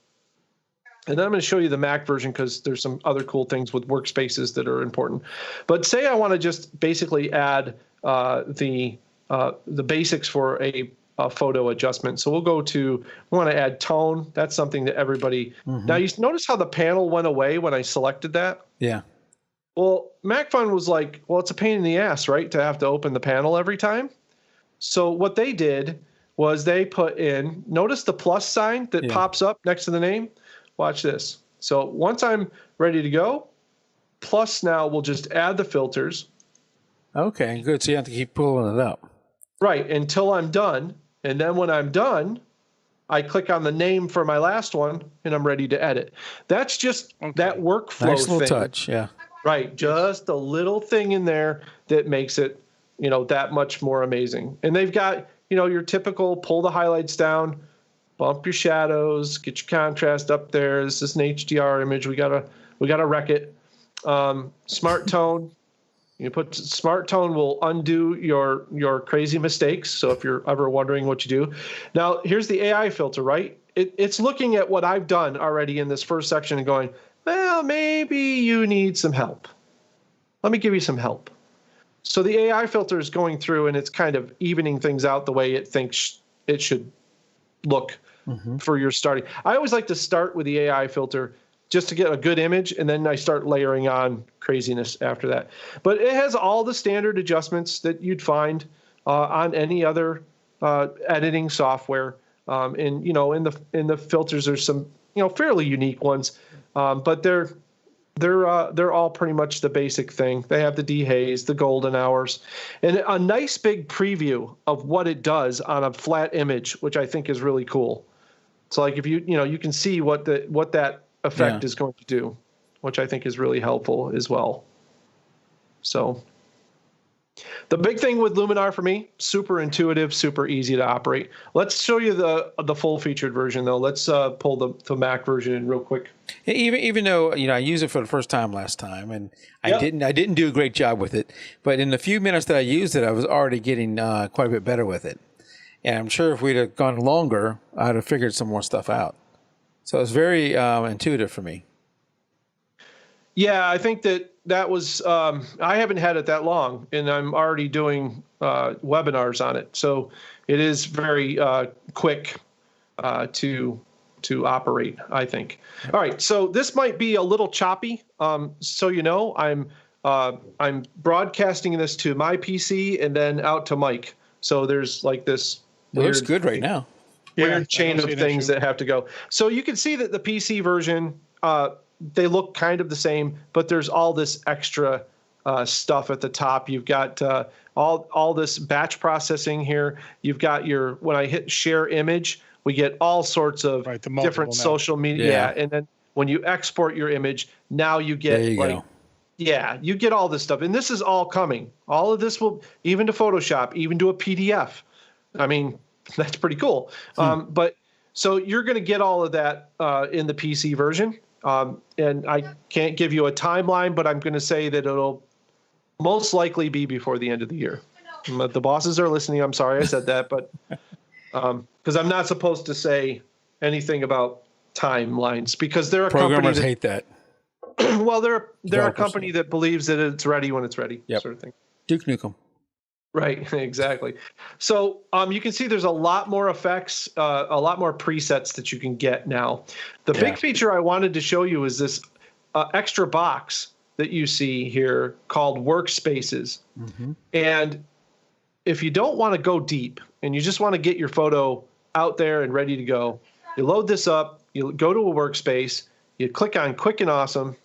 and then I'm going to show you the Mac version because there's some other cool things with workspaces that are important. But say I want to just basically add the basics for a photo adjustment. So we want to add tone. That's something that everybody. Now you notice how the panel went away when I selected that? Yeah. Well, MacFun was like, well, it's a pain in the ass, right, to have to open the panel every time. So what they did was they put in, notice the plus sign that pops up next to the name? Watch this. So once I'm ready to go, plus now we'll just add the filters. Okay, good. So you have to keep pulling it up. Right, until I'm done. And then when I'm done, I click on the name for my last one, and I'm ready to edit. That's just that workflow nice little thing. touch, yeah. Right, just a little thing in there that makes it, that much more amazing. And they've got, your typical pull the highlights down, bump your shadows, get your contrast up there. This is an HDR image. We gotta wreck it. Smart tone. You put smart tone will undo your crazy mistakes. So if you're ever wondering what you do, now here's the AI filter, right? It's looking at what I've done already in this first section and going, well, maybe you need some help. Let me give you some help. So the AI filter is going through and it's kind of evening things out the way it thinks it should look for your starting. I always like to start with the AI filter just to get a good image, and then I start layering on craziness after that. But it has all the standard adjustments that you'd find on any other editing software. And in the filters, there's some fairly unique ones, but they're all pretty much the basic thing. They have the dehaze, the golden hours, and a nice big preview of what it does on a flat image, which I think is really cool. So like if you can see what that effect is going to do, which I think is really helpful as well. So The big thing with Luminar for me, super intuitive, super easy to operate. Let's show you the full featured version though. Let's pull the Mac version in real quick. Even though I used it for the first time last time, and I didn't do a great job with it, but in the few minutes that I used it, I was already getting quite a bit better with it. And I'm sure if we'd have gone longer, I'd have figured some more stuff out. So it's very intuitive for me. Yeah, I think that was, I haven't had it that long, and I'm already doing webinars on it. So it is very quick to operate, I think. All right, so this might be a little choppy. So I'm broadcasting this to my PC and then out to Mike. So there's like this. It looks good right now. Weird chain of things that have to go. So you can see that the PC version, they look kind of the same, but there's all this extra stuff at the top. You've got all this batch processing here. You've got when I hit share image, we get all sorts of different social media. Yeah. And then when you export your image, now you get you get all this stuff. And this is all coming. All of this will, even to Photoshop, even to a PDF. I mean, that's pretty cool. But so you're going to get all of that in the PC version. And I can't give you a timeline, but I'm going to say that it'll most likely be before the end of the year. The bosses are listening. I'm sorry I said that, but because I'm not supposed to say anything about timelines because they're a programmers hate that. Well, they're a company that believes that it's ready when it's ready, sort of thing. Duke Nukem. Right, exactly. So you can see there's a lot more effects, a lot more presets that you can get now. The big feature I wanted to show you is this extra box that you see here called Workspaces. Mm-hmm. And if you don't want to go deep and you just want to get your photo out there and ready to go, you load this up, you go to a workspace, you click on Quick and Awesome.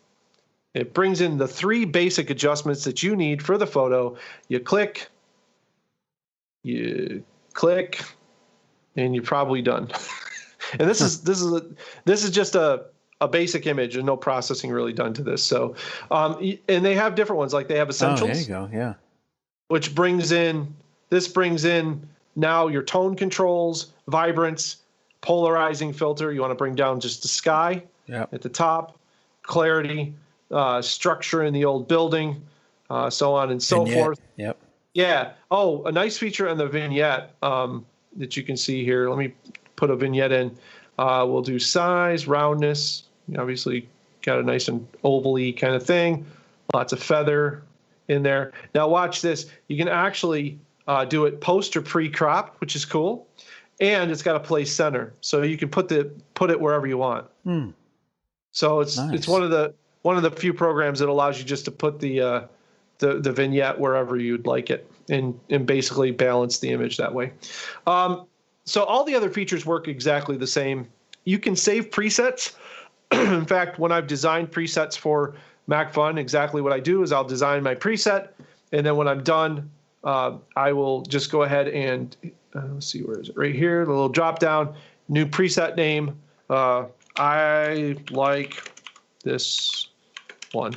It brings in the 3 basic adjustments that you need for the photo. You click, and you're probably done. And this is just a basic image and no processing really done to this. So, and they have different ones, like they have Essentials. Oh, there you go. Yeah. Which brings in now your tone controls, vibrance, polarizing filter. You want to bring down just the sky at the top, clarity, structure in the old building, so on and so forth. Yep. Yeah. Oh, a nice feature in the vignette that you can see here. Let me put a vignette in. We'll do size, roundness. You obviously got a nice and ovally kind of thing. Lots of feather in there. Now watch this. You can actually do it post or pre-crop, which is cool. And it's got a place center, so you can put it wherever you want. So it's one of the few programs that allows you just to put the vignette wherever you'd like it and basically balance the image that way. So all the other features work exactly the same. You can save presets. In fact, when I've designed presets for MacFun, exactly what I do is I'll design my preset, and then when I'm done, I will just go ahead and let's see, where is it? Right here, the little drop down, new preset name. I like this one.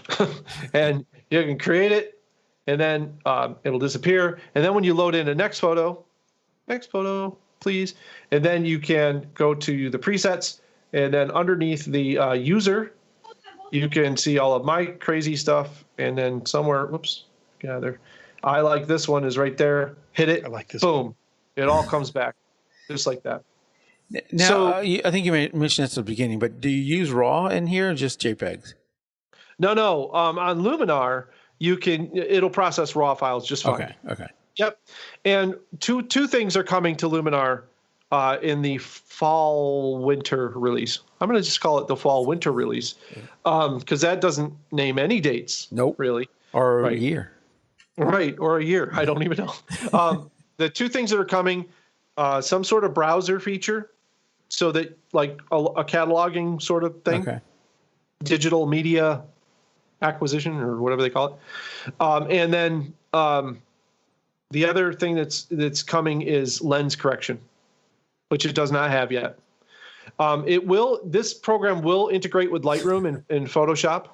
And you can create it, and then it'll disappear. And then when you load in a next photo, please. And then you can go to the presets, and then underneath the user, you can see all of my crazy stuff. And then somewhere, I like this one is right there. Hit it. I like this. Boom. It all comes back just like that. Now, so, I think you mentioned this at the beginning, but do you use RAW in here or just JPEGs? No. On Luminar, it'll process RAW files just fine. Okay. Yep. And two things are coming to Luminar in the fall-winter release. I'm going to just call it the fall-winter release because that doesn't name any dates. Nope. Really. Or a year. Right, or a year. I don't even know. The 2 things that are coming, some sort of browser feature, so that like a cataloging sort of thing. Okay. Digital media acquisition or whatever they call it. And then the other thing that's coming is lens correction, which it does not have yet. This program will integrate with Lightroom and Photoshop,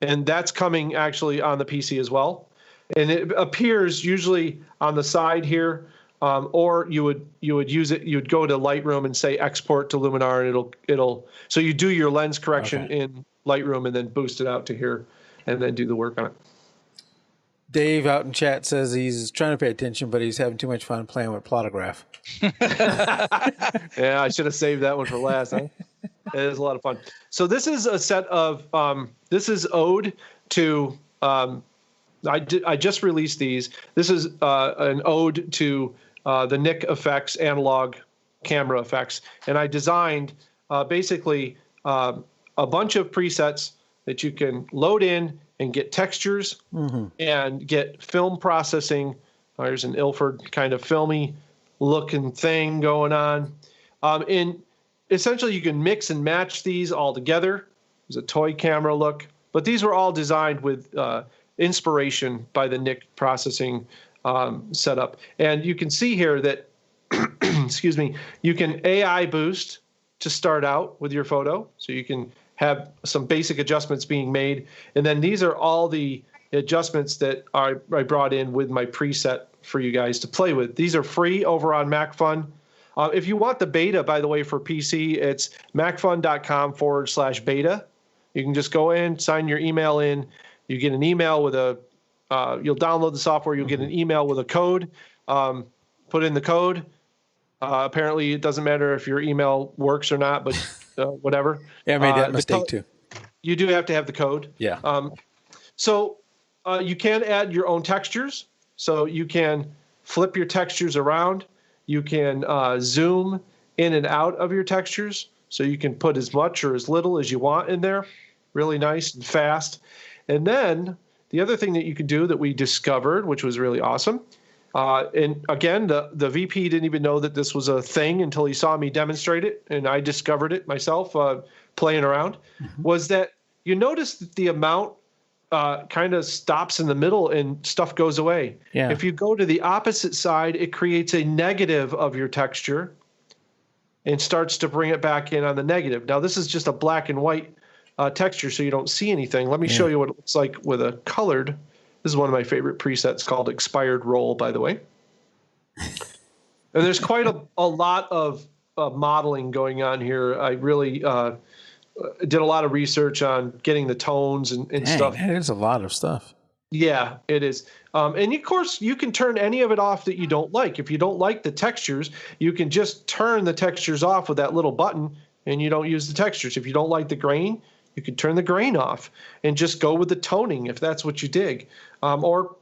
and that's coming actually on the PC as well. and it appears usually on the side here, or you would use it. You'd go to Lightroom and say export to Luminar, and it'll. So you do your lens correction in Lightroom and then boost it out to here, and then do the work on it. Dave out in chat says he's trying to pay attention, but he's having too much fun playing with Plotagraph. Yeah, I should have saved that one for last. Huh? It is a lot of fun. So this is a set of. This is ode to. I just released these. This is an ode to the Nik effects, analog camera effects, and I designed basically a bunch of presets that you can load in and get textures and get film processing. There's an Ilford kind of filmy looking thing going on. And essentially you can mix and match these all together. There's a toy camera look, but these were all designed with inspiration by the Nik processing setup. And you can see here that, excuse me, you can AI boost to start out with your photo. So you can have some basic adjustments being made. And then these are all the adjustments that I brought in with my preset for you guys to play with. These are free over on MacFun. If you want the beta, by the way, for PC, it's macfun.com/beta. You can just go in, sign your email in. You get an email with you'll download the software. You'll get an email with a code. Put in the code. Apparently, it doesn't matter if your email works or not, but whatever. Yeah, I made that mistake too. You do have to have the code. Yeah. So you can add your own textures. So you can flip your textures around. You can zoom in and out of your textures. So you can put as much or as little as you want in there. Really nice and fast. And then the other thing that you can do that we discovered, which was really awesome, and again, the VP didn't even know that this was a thing until he saw me demonstrate it, and I discovered it myself playing around, was that you notice that the amount kind of stops in the middle and stuff goes away. Yeah. If you go to the opposite side, it creates a negative of your texture and starts to bring it back in on the negative. Now, this is just a black and white texture, so you don't see anything. Let me show you what it looks like with a colored. This is one of my favorite presets called Expired Roll, by the way. And there's quite a lot of modeling going on here. I really did a lot of research on getting the tones and stuff. Man, there's a lot of stuff. Yeah, it is. And of course, you can turn any of it off that you don't like. If you don't like the textures, you can just turn the textures off with that little button, and you don't use the textures. If you don't like the grain, you can turn the grain off and just go with the toning if that's what you dig, or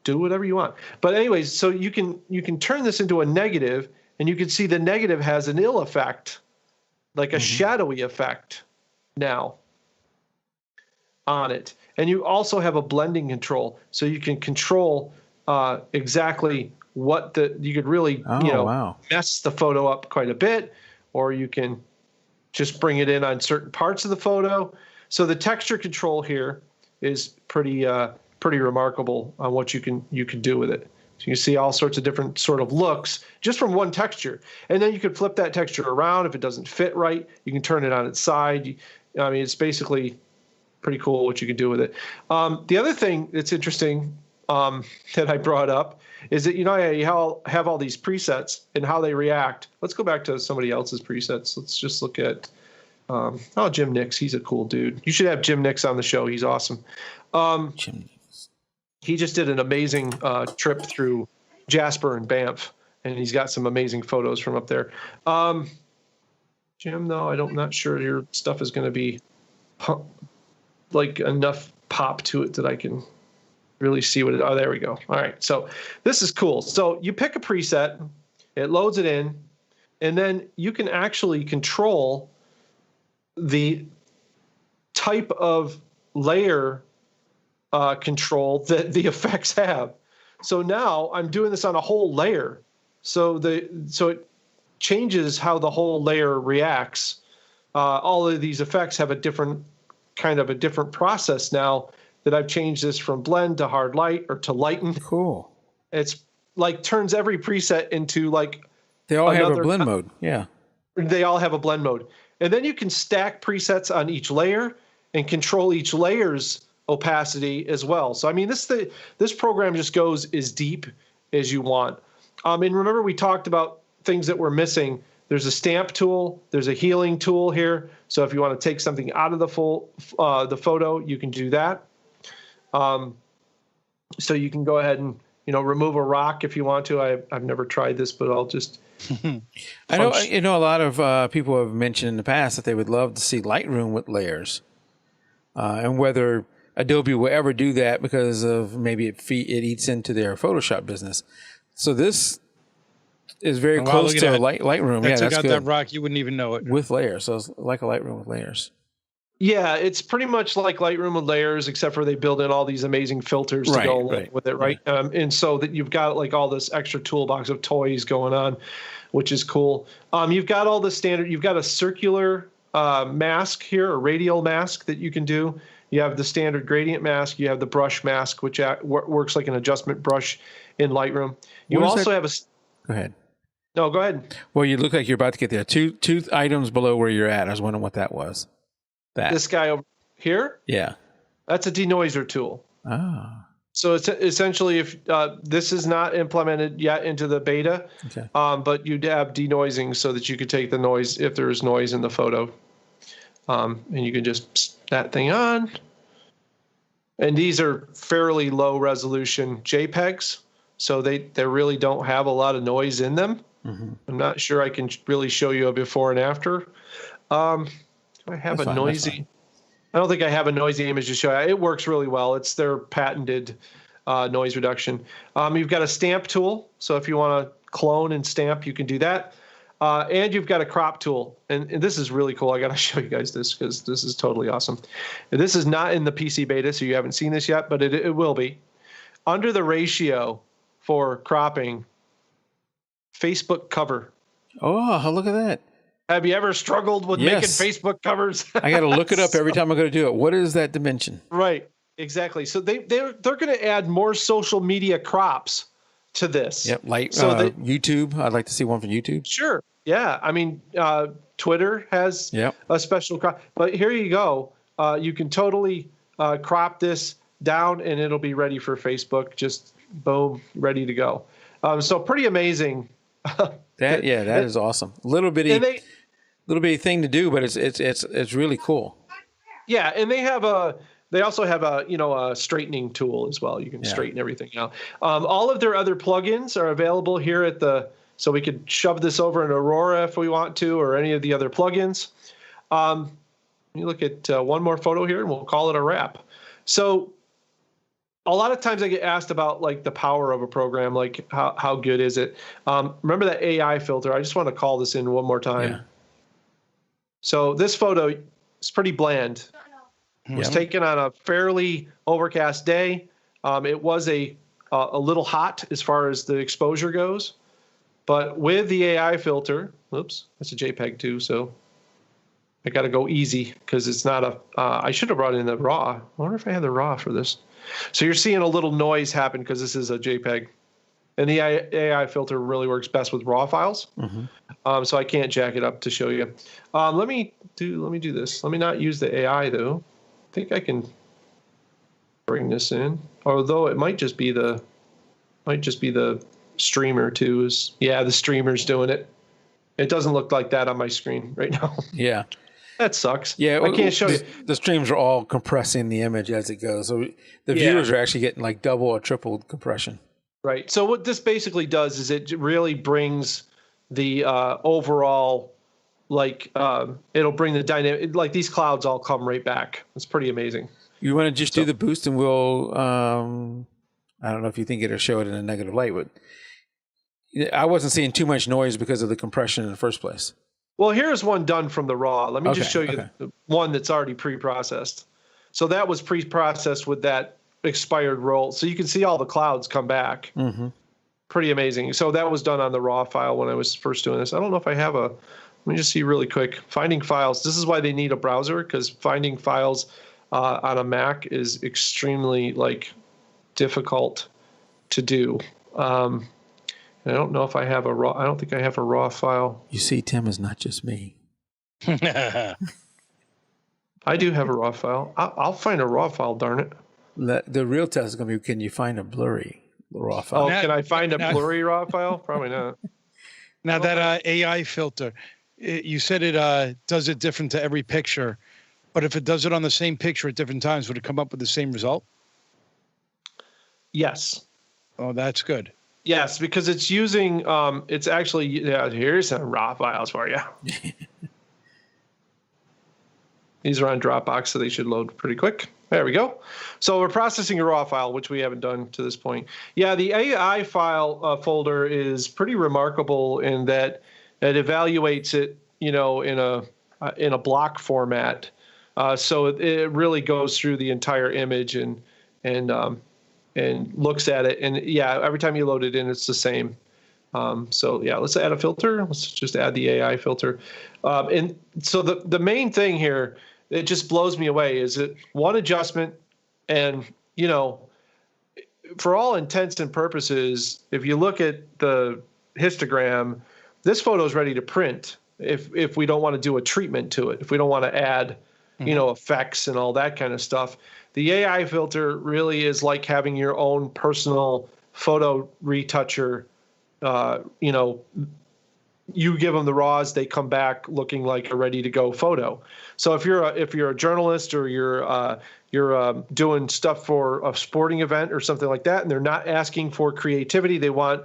do whatever you want. But anyways, so you can turn this into a negative, and you can see the negative has an ill effect, like a shadowy effect now on it. And you also have a blending control, so you can control exactly what you could really mess the photo up quite a bit, or you can just bring it in on certain parts of the photo. So the texture control here is pretty remarkable on what you can do with it. So you see all sorts of different sort of looks just from one texture. And then you could flip that texture around. If it doesn't fit right, you can turn it on its side. I mean, it's basically pretty cool what you can do with it. The other thing that's interesting that I brought up is that, you have all these presets and how they react. Let's go back to somebody else's presets. Let's just look at, Jim Nix. He's a cool dude. You should have Jim Nix on the show. He's awesome. Jim Nix. He just did an amazing trip through Jasper and Banff, and he's got some amazing photos from up there. Jim, though, I'm not sure your stuff is going to be like enough pop to it that I can really see what it. Oh, there we go. All right. So this is cool. So you pick a preset, it loads it in, and then you can actually control the type of layer control that the effects have. So now I'm doing this on a whole layer. So it changes how the whole layer reacts. All of these effects have a different process now that I've changed this from blend to hard light or to lighten. Cool. It's like turns every preset into like they all have a blend mode. Yeah. They all have a blend mode. And then you can stack presets on each layer and control each layer's opacity as well. So I mean, this program just goes as deep as you want. And remember, we talked about things that we're missing. There's a stamp tool. There's a healing tool here. So if you want to take something out of the photo, you can do that. So you can go ahead and remove a rock if you want to. I've never tried this, but I'll just. I know a lot of people have mentioned in the past that they would love to see Lightroom with layers, and whether Adobe will ever do that because of maybe it eats into their Photoshop business. So this is very close to Lightroom. That's that's got good. that rock, you wouldn't even know it. With layers, so it's like a Lightroom with layers. Yeah, it's pretty much like Lightroom with layers, except for they build in all these amazing filters to go along with it, right? And so that you've got like all this extra toolbox of toys going on, which is cool. You've got all the standard. You've got a circular mask here, a radial mask that you can do. You have the standard gradient mask. You have the brush mask, which works like an adjustment brush in Lightroom. You also have a. Go ahead. No, go ahead. Well, you look like you're about to get there. Two items below where you're at. I was wondering what that was. This guy over here? Yeah. That's a denoiser tool. Ah. So it's essentially, if this is not implemented yet into the beta, okay. But you'd have denoising so that you could take the noise if there is noise in the photo. And you can just psst that thing on. And these are fairly low resolution JPEGs, so they really don't have a lot of noise in them. Mm-hmm. I'm not sure I can really show you a before and after. I have a noisy. I don't think I have a noisy image to show you. It works really well. It's their patented noise reduction. You've got a stamp tool, so if you want to clone and stamp, you can do that. And you've got a crop tool, and this is really cool. I got to show you guys this because this is totally awesome. And this is not in the PC beta, so you haven't seen this yet, but it will be. Under the ratio for cropping, Facebook cover. Oh, look at that. Have you ever struggled with making Facebook covers? I got to look it up every time I go to do it. What is that dimension? Right, exactly. So they're going to add more social media crops to this. Yep, like YouTube. I'd like to see one from YouTube. Sure. Yeah. I mean, Twitter has a special crop. But here you go. You can totally crop this down, and it'll be ready for Facebook. Just boom, ready to go. So pretty amazing. That is awesome. Little bitty thing to do, but it's really cool. Yeah, and they also have a straightening tool as well. You can straighten everything out. All of their other plugins are available here so we could shove this over in Aurora if we want to, or any of the other plugins. You look at one more photo here, and we'll call it a wrap. So a lot of times I get asked about like the power of a program, like how good is it? Remember that AI filter? I just want to call this in one more time. Yeah. So this photo is pretty bland. It was taken on a fairly overcast day. It was a little hot as far as the exposure goes, but with the AI filter, oops, that's a JPEG too, so I got to go easy because it's not I should have brought in the RAW. I wonder if I had the RAW for this. So you're seeing a little noise happen because this is a JPEG. And the AI filter really works best with RAW files. Mm-hmm. So I can't jack it up to show you. Let me do this. Let me not use the AI though. I think I can bring this in. Although it might just be the streamer too. The streamer's doing it. It doesn't look like that on my screen right now. Yeah. That sucks. Yeah, I can't show you. The streams are all compressing the image as it goes. So the viewers are actually getting like double or triple compression. Right. So what this basically does is it really brings the overall, it'll bring the dynamic, like these clouds all come right back. It's pretty amazing. You want to just do the boost and we'll, I don't know if you think it'll show it in a negative light, but I wasn't seeing too much noise because of the compression in the first place. Well, here's one done from the RAW. Let me just show you the one that's already pre-processed. So that was pre-processed with that expired roll. So you can see all the clouds come back. Mm-hmm. Pretty amazing. So that was done on the RAW file when I was first doing this. I don't know if I have let me just see really quick. Finding files. This is why they need a browser, because finding files on a Mac is extremely difficult to do. I don't know if I have a RAW. I don't think I have a RAW file. You see, Tim is not just me. I do have a raw file. I'll find a raw file, darn it. The real test is going to be, can you find a blurry raw file? Oh, can I find a blurry raw file? Probably not. Now that AI filter, you said it does it different to every picture, but if it does it on the same picture at different times, would it come up with the same result? Yes. Oh, that's good. Yes, because it's using, it's actually, here's some raw files for you. These are on Dropbox, so they should load pretty quick. There we go. So we're processing a raw file, which we haven't done to this point. Yeah, the AI file folder is pretty remarkable in that it evaluates it, in a block format. So it really goes through the entire image and looks at it. And yeah, every time you load it in, it's the same. So yeah, let's add a filter. Let's just add the AI filter. And so the main thing here, it just blows me away, is it one adjustment, and for all intents and purposes, if you look at the histogram, this photo is ready to print. If we don't want to do a treatment to it, if we don't want to add, effects and all that kind of stuff, the AI filter really is like having your own personal photo retoucher. You give them the raws, they come back looking like a ready to go photo. So if you're a journalist, or you're doing stuff for a sporting event or something like that, and they're not asking for creativity, they want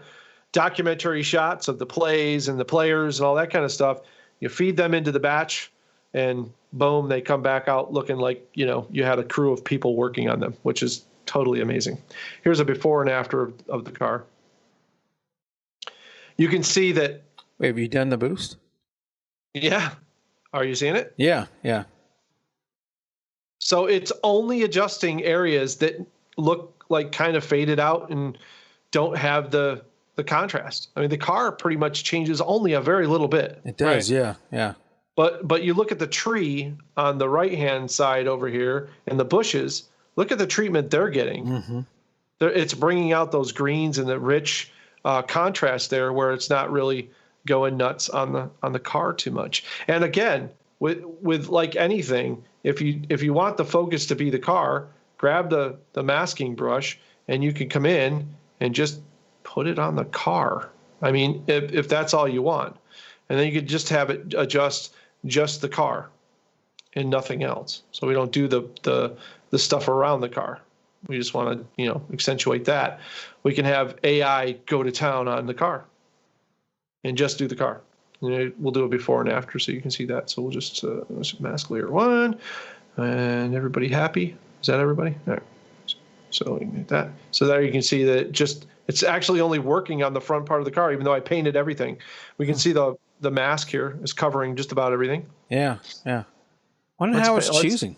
documentary shots of the plays and the players and all that kind of stuff, you feed them into the batch, and boom, they come back out looking like you had a crew of people working on them, which is totally amazing. Here's a before and after of the car. You can see that. Wait, have you done the boost? Yeah. Are you seeing it? Yeah. So it's only adjusting areas that look like kind of faded out and don't have the contrast. I mean, the car pretty much changes only a very little bit. It does, right? Yeah. But you look at the tree on the right-hand side over here and the bushes, look at the treatment they're getting. Mm-hmm. It's bringing out those greens and the rich contrast there, where it's not really going nuts on the car too much. And again, with like anything, if you want the focus to be the car, grab the masking brush, and you can come in and just put it on the car. I mean, if that's all you want, and then you could just have it adjust just the car and nothing else. So we don't do the stuff around the car. We just want to accentuate that. We can have AI go to town on the car and just do the car. We'll do a before and after so you can see that. So we'll just mask layer 1, and everybody happy? Is that everybody? All right. So we can get that. So there you can see that it's actually only working on the front part of the car, even though I painted everything. We can see the mask here is covering just about everything. Yeah. Wonder how it's choosing.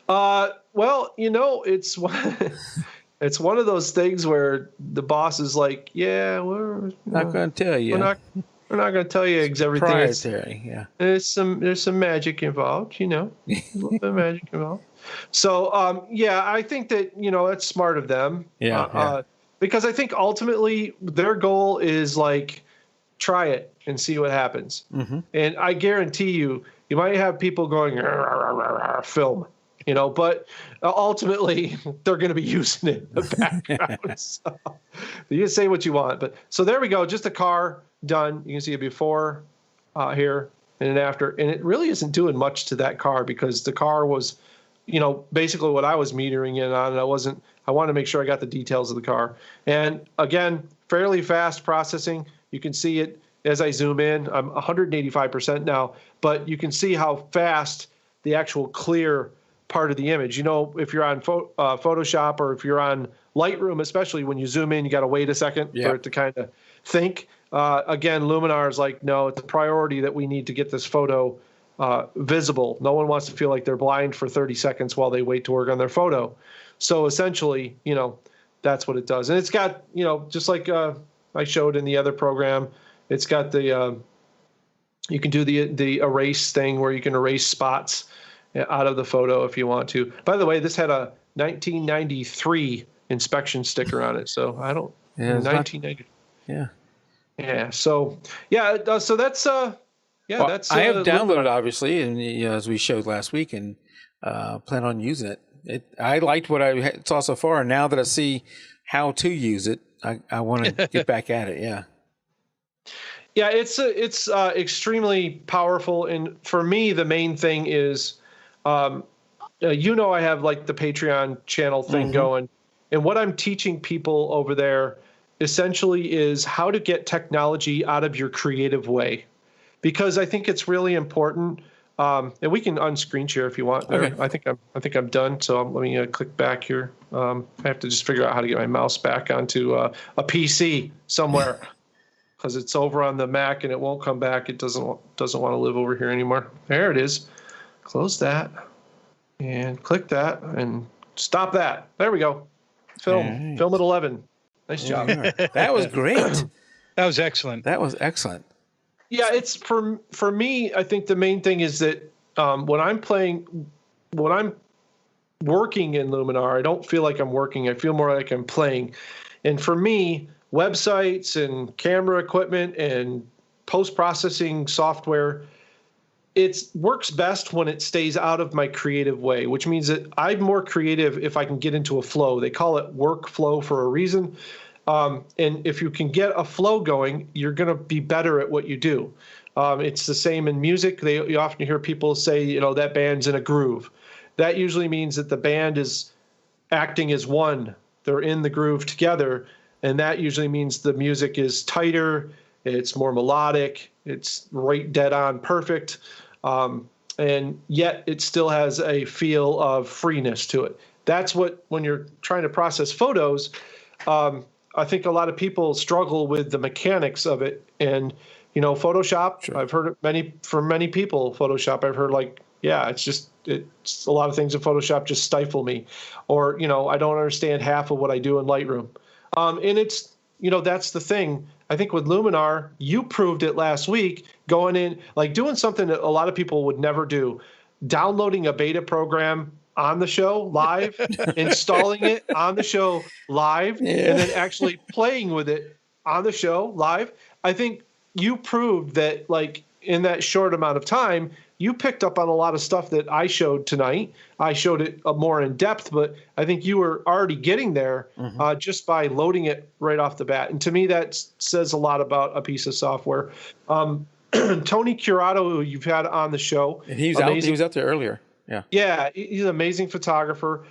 Well, it's it's one of those things where the boss is like, yeah, we're not going to tell you. We're not going to tell you everything. Proprietary, yeah. There's some magic involved, a little bit of magic involved. So, I think that that's smart of them. Yeah. Because I think ultimately their goal is like, try it and see what happens. Mm-hmm. And I guarantee you might have people going film. But ultimately they're going to be using it in the background. So you can say what you want, but so there we go. Just a car done. You can see a before here and an after, and it really isn't doing much to that car because the car was, basically what I was metering in on. I wanted to make sure I got the details of the car. And again, fairly fast processing. You can see it as I zoom in. I'm 185% now, but you can see how fast the actual clear part of the image. If you're on Photoshop or if you're on Lightroom, especially when you zoom in, you got to wait a second for it to kind of think. Again, Luminar is like, no, it's a priority that we need to get this photo visible. No one wants to feel like they're blind for 30 seconds while they wait to work on their photo. So essentially, that's what it does. And it's got, just like I showed in the other program, it's got the, you can do the erase thing where you can erase spots out of the photo if you want to. By the way, this had a 1993 inspection sticker on it, so I don't. Yeah, 1990. Yeah. So so that's Yeah, Well, that's I have downloaded obviously, and as we showed last week, and plan on using it. I liked what I saw so far, and now that I see how to use it, I want to get back at it. Yeah. Yeah, it's extremely powerful, and for me, the main thing is, I have like the Patreon channel thing going, and what I'm teaching people over there essentially is how to get technology out of your creative way, because I think it's really important. And we can unscreen share if you want. There, Okay. I think I'm done. So let me click back here. I have to just figure out how to get my mouse back onto a PC somewhere, because it's over on the Mac and it won't come back. It doesn't want to live over here anymore. There it is. Close that and click that and stop that. There we go. Film at 11. Nice job. That was great. That was excellent. That was excellent. Yeah, it's for me. I think the main thing is that when I'm working in Luminar, I don't feel like I'm working. I feel more like I'm playing. And for me, websites and camera equipment and post-processing software, it works best when it stays out of my creative way, which means that I'm more creative if I can get into a flow. They call it workflow for a reason. And if you can get a flow going, you're going to be better at what you do. It's the same in music. You often hear people say, that band's in a groove. That usually means that the band is acting as one. They're in the groove together. And that usually means the music is tighter, it's more melodic, it's right dead on perfect. And yet it still has a feel of freeness to it. That's when you're trying to process photos, I think a lot of people struggle with the mechanics of it. And, Photoshop, sure. I've heard it from many people, Photoshop, I've heard it's a lot of things in Photoshop just stifle me. Or, I don't understand half of what I do in Lightroom. And it's, that's the thing. I think with Luminar, you proved it last week, going in, like doing something that a lot of people would never do, downloading a beta program on the show live, installing it on the show live, and then actually playing with it on the show live. I think you proved that, like, in that short amount of time, you picked up on a lot of stuff that I showed tonight. I showed it more in depth, but I think you were already getting there just by loading it right off the bat. And to me, that says a lot about a piece of software. Tony Curato, who you've had on the show, and he was out there earlier. Yeah. Yeah, he's an amazing photographer.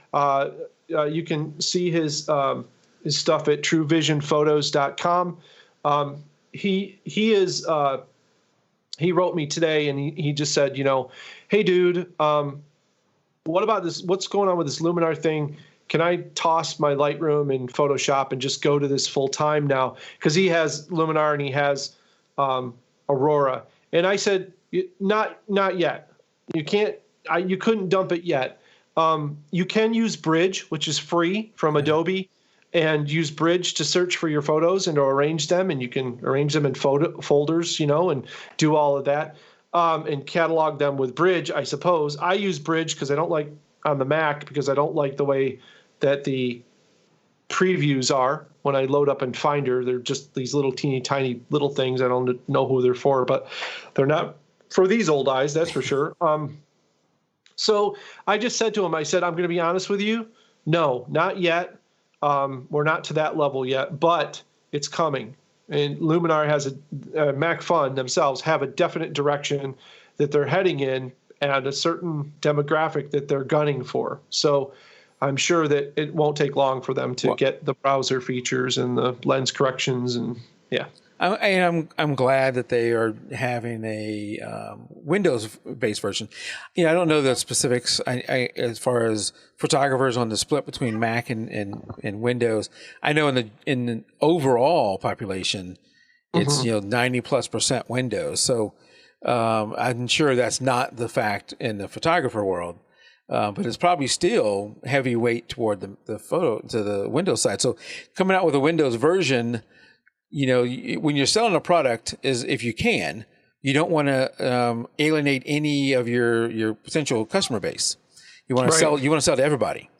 You can see his stuff at truevisionphotos.com. He wrote me today and he just said, hey, dude, what about this? What's going on with this Luminar thing? Can I toss my Lightroom and Photoshop and just go to this full time now? Because he has Luminar and he has Aurora. And I said, not yet. You can't. You couldn't dump it yet. You can use Bridge, which is free from Adobe, and use Bridge to search for your photos and to arrange them. And you can arrange them in folders, and do all of that, and catalog them with Bridge, I suppose. I use Bridge because I don't like on the Mac because I don't like the way that the previews are when I load up in Finder. They're just these little teeny tiny little things. I don't know who they're for, but they're not for these old eyes, that's for sure. So I just said to him, I said, I'm going to be honest with you. No, not yet. We're not to that level yet, but it's coming. And Luminar has Mac Fun themselves have a definite direction that they're heading in and a certain demographic that they're gunning for. So I'm sure that it won't take long for them to get the browser features and the lens corrections and yeah. I'm glad that they are having a Windows-based version. I don't know the specifics as far as photographers on the split between Mac and Windows. I know in the overall population, it's 90+% Windows. So I'm sure that's not the fact in the photographer world. But it's probably still heavyweight toward the Windows side. So coming out with a Windows version, when you're selling a product, is if you can, you don't want to alienate any of your potential customer base. You want to sell. You want to sell to everybody.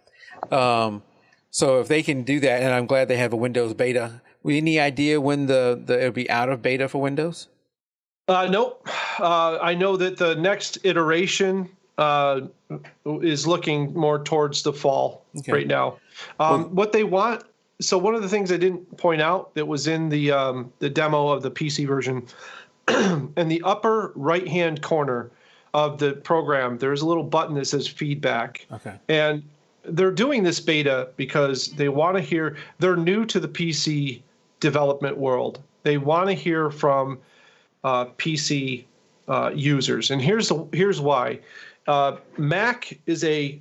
So if they can do that, and I'm glad they have a Windows beta. Any idea when it'll be out of beta for Windows? Nope. I know that the next iteration is looking more towards the fall right now. What they want. So one of the things I didn't point out that was in the demo of the PC version, in the upper right-hand corner of the program, there's a little button that says feedback. Okay. And they're doing this beta because they want to hear. They're new to the PC development world. They want to hear from PC users, and here's why. Mac is a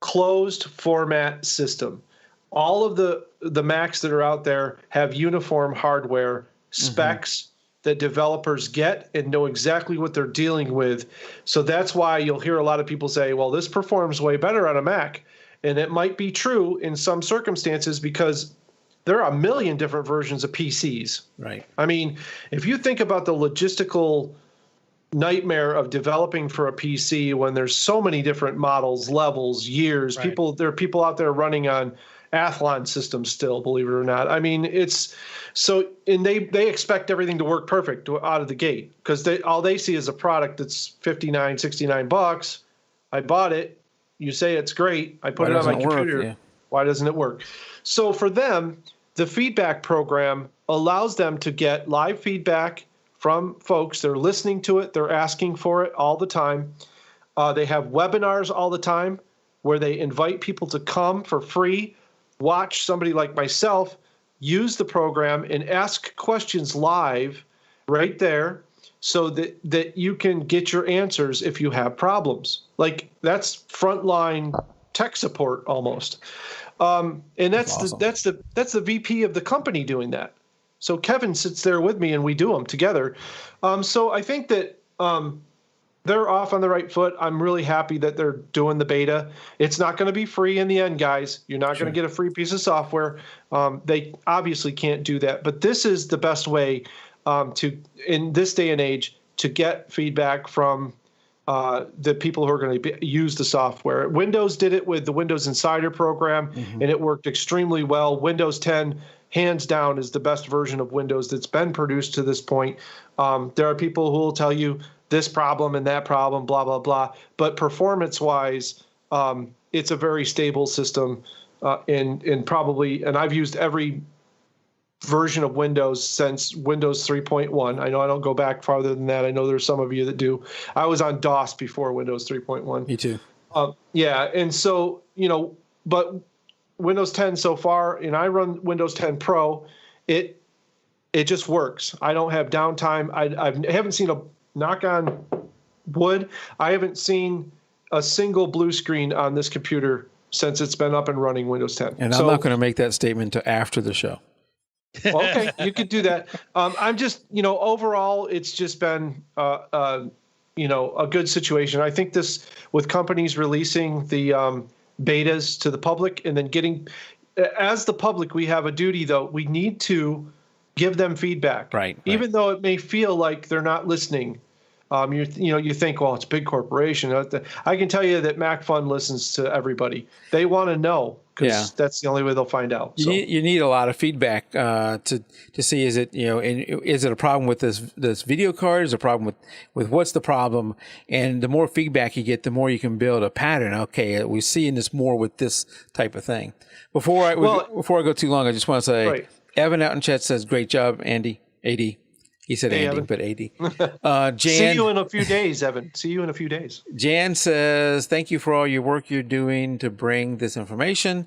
closed format system. All of the Macs that are out there have uniform hardware specs that developers get and know exactly what they're dealing with. So that's why you'll hear a lot of people say, well, this performs way better on a Mac. And it might be true in some circumstances because there are a million different versions of PCs. Right. I mean, if you think about the logistical nightmare of developing for a PC when there's so many different models, levels, years, Right. there are people out there running on Athlon systems still, believe it or not. I mean, it's so, and they expect everything to work perfect out of the gate because all they see is a product that's $59, $69. I bought it. You say it's great. I put it on my computer. Yeah. Why doesn't it work? So for them, the feedback program allows them to get live feedback from folks. They're listening to it. They're asking for it all the time. They have webinars all the time where they invite people to come for free, watch somebody like myself use the program and ask questions live right there so that you can get your answers if you have problems. Like that's frontline tech support almost. And that's awesome. that's the VP of the company doing that. So Kevin sits there with me and we do them together. So I think that they're off on the right foot. I'm really happy that they're doing the beta. It's not going to be free in the end, guys. You're not going to get a free piece of software. They obviously can't do that. But this is the best way to, in this day and age, to get feedback from the people who are going to use the software. Windows did it with the Windows Insider program, and it worked extremely well. Windows 10, hands down, is the best version of Windows that's been produced to this point. There are people who will tell you this problem and that problem, blah, blah, blah. But performance-wise, it's a very stable system. And I've used every version of Windows since Windows 3.1. I know I don't go back farther than that. I know there's some of you that do. I was on DOS before Windows 3.1. Me too. Yeah, and so, but Windows 10 so far, and I run Windows 10 Pro, it just works. I don't have downtime. I haven't seen a, knock on wood, I haven't seen a single blue screen on this computer since it's been up and running Windows 10. And I'm not going to make that statement until after the show. Okay, you could do that. I'm just, overall, it's just been, a good situation. I think this, with companies releasing the betas to the public and then as the public, we have a duty, though. We need to give them feedback. Right. Even though it may feel like they're not listening. You think, well, it's a big corporation. I can tell you that MacFun listens to everybody. They want to know because that's the only way they'll find out. So. You need a lot of feedback to see, is it, is it a problem with this video card? Is it a problem with what's the problem? And the more feedback you get, the more you can build a pattern. Okay, we're seeing this more with this type of thing. Before I go too long, I just want to say, Evan out in chat says, great job, Andy, AD. He said Andy, Evan. but AD. Jan, see you in a few days, Evan. See you in a few days. Jan says, thank you for all your work you're doing to bring this information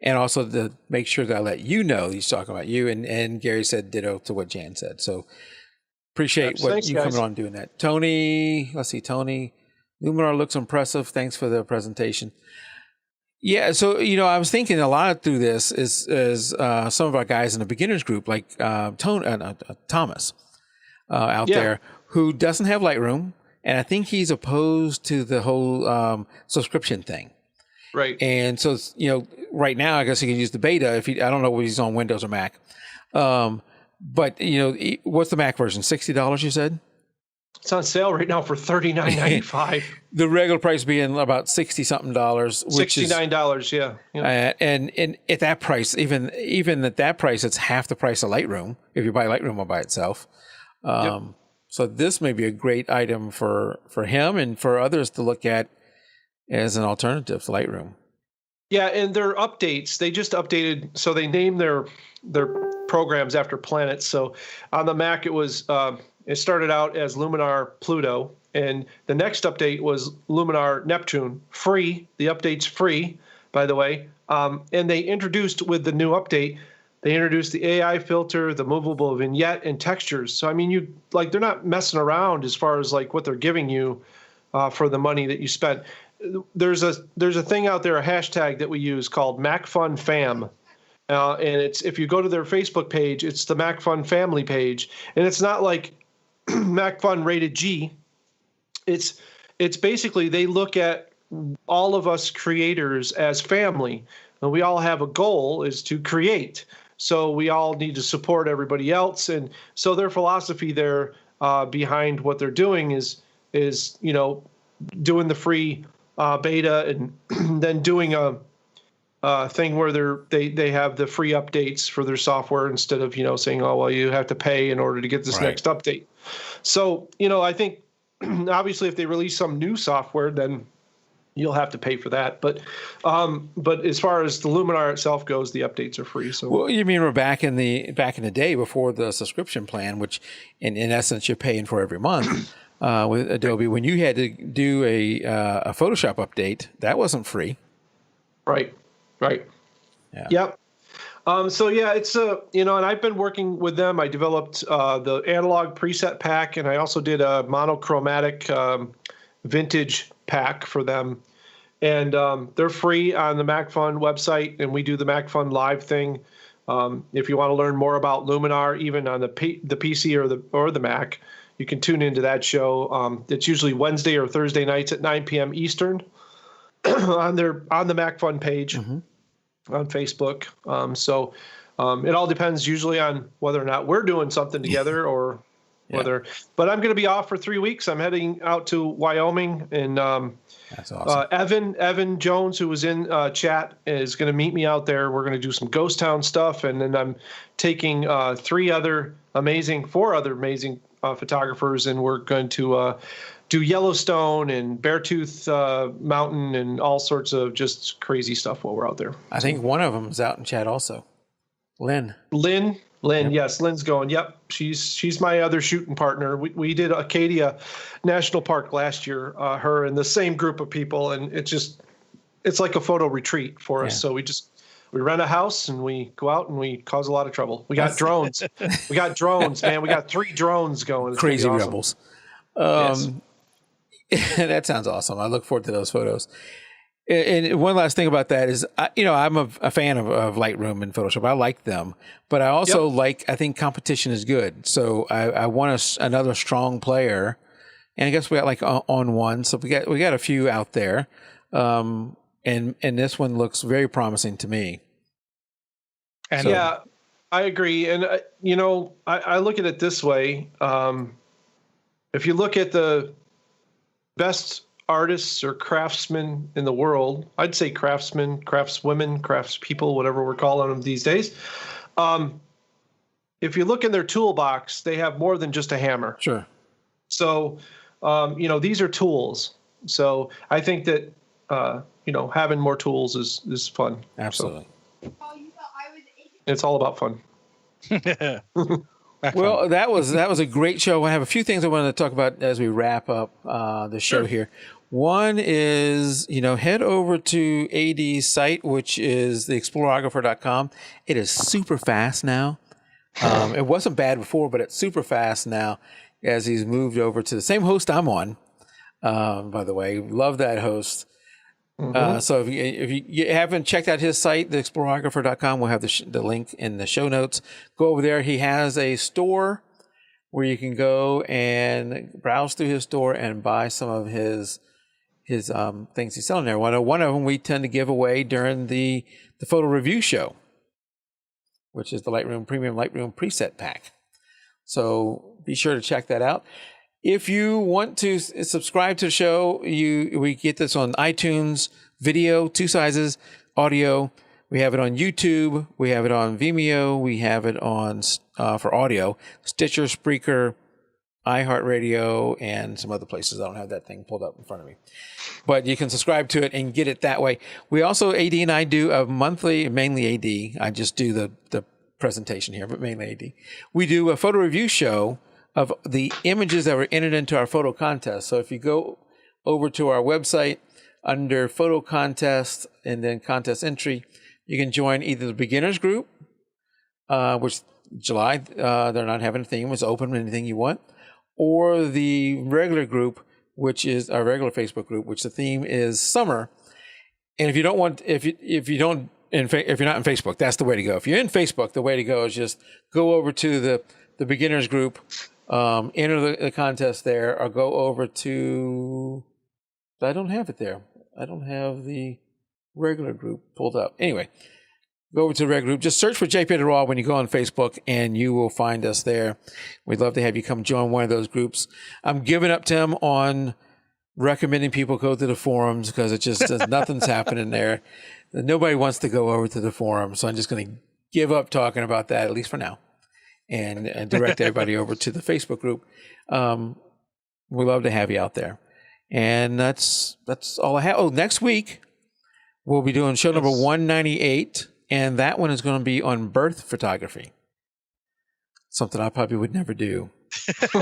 and also to make sure that I let you know he's talking about you. And Gary said ditto to what Jan said. So appreciate Thanks, you guys. coming on and doing that. Tony, Luminar looks impressive. Thanks for the presentation. Yeah, so I was thinking a lot through this is some of our guys in the beginners group, like Thomas out there, who doesn't have Lightroom, and I think he's opposed to the whole subscription thing. Right. And so right now, I guess he can use the beta if I don't know if he's on Windows or Mac. But what's the Mac version? $60, you said? It's on sale right now for $39.95. The regular price being about $60-something, which $69, yeah. And at that price, even at that price, it's half the price of Lightroom if you buy Lightroom all by itself. So this may be a great item for him and for others to look at as an alternative to Lightroom. Yeah, and their updates, they just updated, so they named their programs after planets. So on the Mac, it started out as Luminar Pluto, and the next update was Luminar Neptune, free. The update's free, by the way. And they introduced, with the new update, they introduced the AI filter, the movable vignette, and textures. So I mean, they're not messing around as far as like what they're giving you for the money that you spent. There's a thing out there, a hashtag that we use called MacFunFam. And it's, if you go to their Facebook page, it's the MacFun family page, and it's not like MacFun rated G. It's basically, they look at all of us creators as family, and we all have a goal, is to create. So we all need to support everybody else, and so their philosophy there behind what they're doing is doing the free beta, and then doing a thing where they have the free updates for their software, instead of saying, oh well, you have to pay in order to get this next update. So I think obviously if they release some new software, then you'll have to pay for that. But as far as the Luminar itself goes, the updates are free. So well, you mean we're back in the day before the subscription plan, which in essence you're paying for every month. With Adobe, when you had to do a Photoshop update, that wasn't free. Right. Yeah. Yep. So yeah, it's and I've been working with them. I developed the analog preset pack, and I also did a monochromatic vintage pack for them. And they're free on the MacFun website, and we do the MacFun live thing. If you want to learn more about Luminar, even on the PC or the Mac, you can tune into that show. It's usually Wednesday or Thursday nights at 9 p.m. Eastern on the MacFun page on Facebook. So it all depends usually on whether or not we're doing something together or whether. But I'm going to be off for 3 weeks. I'm heading out to Wyoming, and that's awesome. Evan Jones, who was in chat, is going to meet me out there. We're going to do some ghost town stuff, and then I'm taking four other amazing photographers, and we're going to do Yellowstone and Beartooth Mountain and all sorts of just crazy stuff while we're out there. I think one of them is out in chat also. Lynn. Yep. Yes, Lynn's going. Yep, she's my other shooting partner. We did Acadia National Park last year, her and the same group of people, and it's like a photo retreat for us. So we rent a house and we go out and we cause a lot of trouble. We got drones. We got drones, man. We got 3 drones going. It's crazy awesome. rebels. Yes. That sounds awesome. I look forward to those photos. And one last thing about that is, I'm a fan of Lightroom and Photoshop. I like them, but I also I think competition is good. So I want another strong player, and I guess we got like On1. So we got a few out there, and this one looks very promising to me. And yeah, I agree. And I look at it this way: if you look at the best artists or craftsmen in the world, I'd say craftsmen, craftswomen, craftspeople, whatever we're calling them these days. If you look in their toolbox, they have more than just a hammer. Sure. So, these are tools. So I think that, having more tools is fun. Absolutely. So, it's all about fun. Well, that was a great show. I have a few things I wanted to talk about as we wrap up the show here. One is, head over to AD's site, which is theexplorographer.com. It is super fast now. It wasn't bad before, but it's super fast now as he's moved over to the same host I'm on, by the way. Love that host. So if you haven't checked out his site, theexplorographer.com, we'll have the link in the show notes. Go over there. He has a store where you can go and browse through his store and buy some of his things he's selling there. One of them we tend to give away during the photo review show, which is the Lightroom Premium Lightroom Preset Pack. So be sure to check that out. If you want to subscribe to the show, we get this on iTunes, video, 2 sizes, audio. We have it on YouTube. We have it on Vimeo. We have it on, for audio, Stitcher, Spreaker, iHeartRadio, and some other places. I don't have that thing pulled up in front of me. But you can subscribe to it and get it that way. We also, AD and I do a monthly, mainly AD. I just do the presentation here, but mainly AD. We do a photo review show of the images that were entered into our photo contest. So if you go over to our website under photo contest and then contest entry, you can join either the beginners group, which July, they're not having a theme, it's open, anything you want, or the regular group, which is our regular Facebook group, which the theme is summer. And if you don't want, if you're not in Facebook, that's the way to go. If you're in Facebook, the way to go is just go over to the beginners group, enter the contest there, or go over to, I don't have it there. I don't have the regular group pulled up. Anyway, go over to the regular group. Just search for JP Raw when you go on Facebook, and you will find us there. We'd love to have you come join one of those groups. I'm giving up, Tim, on recommending people go to the forums because it just nothing's happening there. Nobody wants to go over to the forum, so I'm just going to give up talking about that, at least for now, and direct everybody over to the Facebook group. We'd love to have you out there. And that's all I have. Oh, next week we'll be doing show number 198, and that one is going to be on birth photography. Something I probably would never do.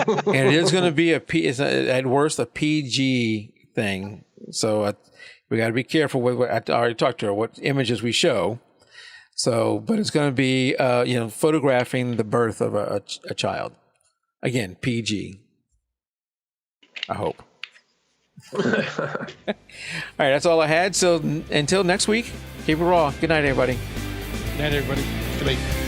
And it is going to be at worst a PG thing. So we got to be careful with what I already talked to her, what images we show. So, but it's going to be photographing the birth of a child. Again, PG. I hope. All right, that's all I had. So until next week, keep it raw. Good night, everybody. Good night, everybody. Good night.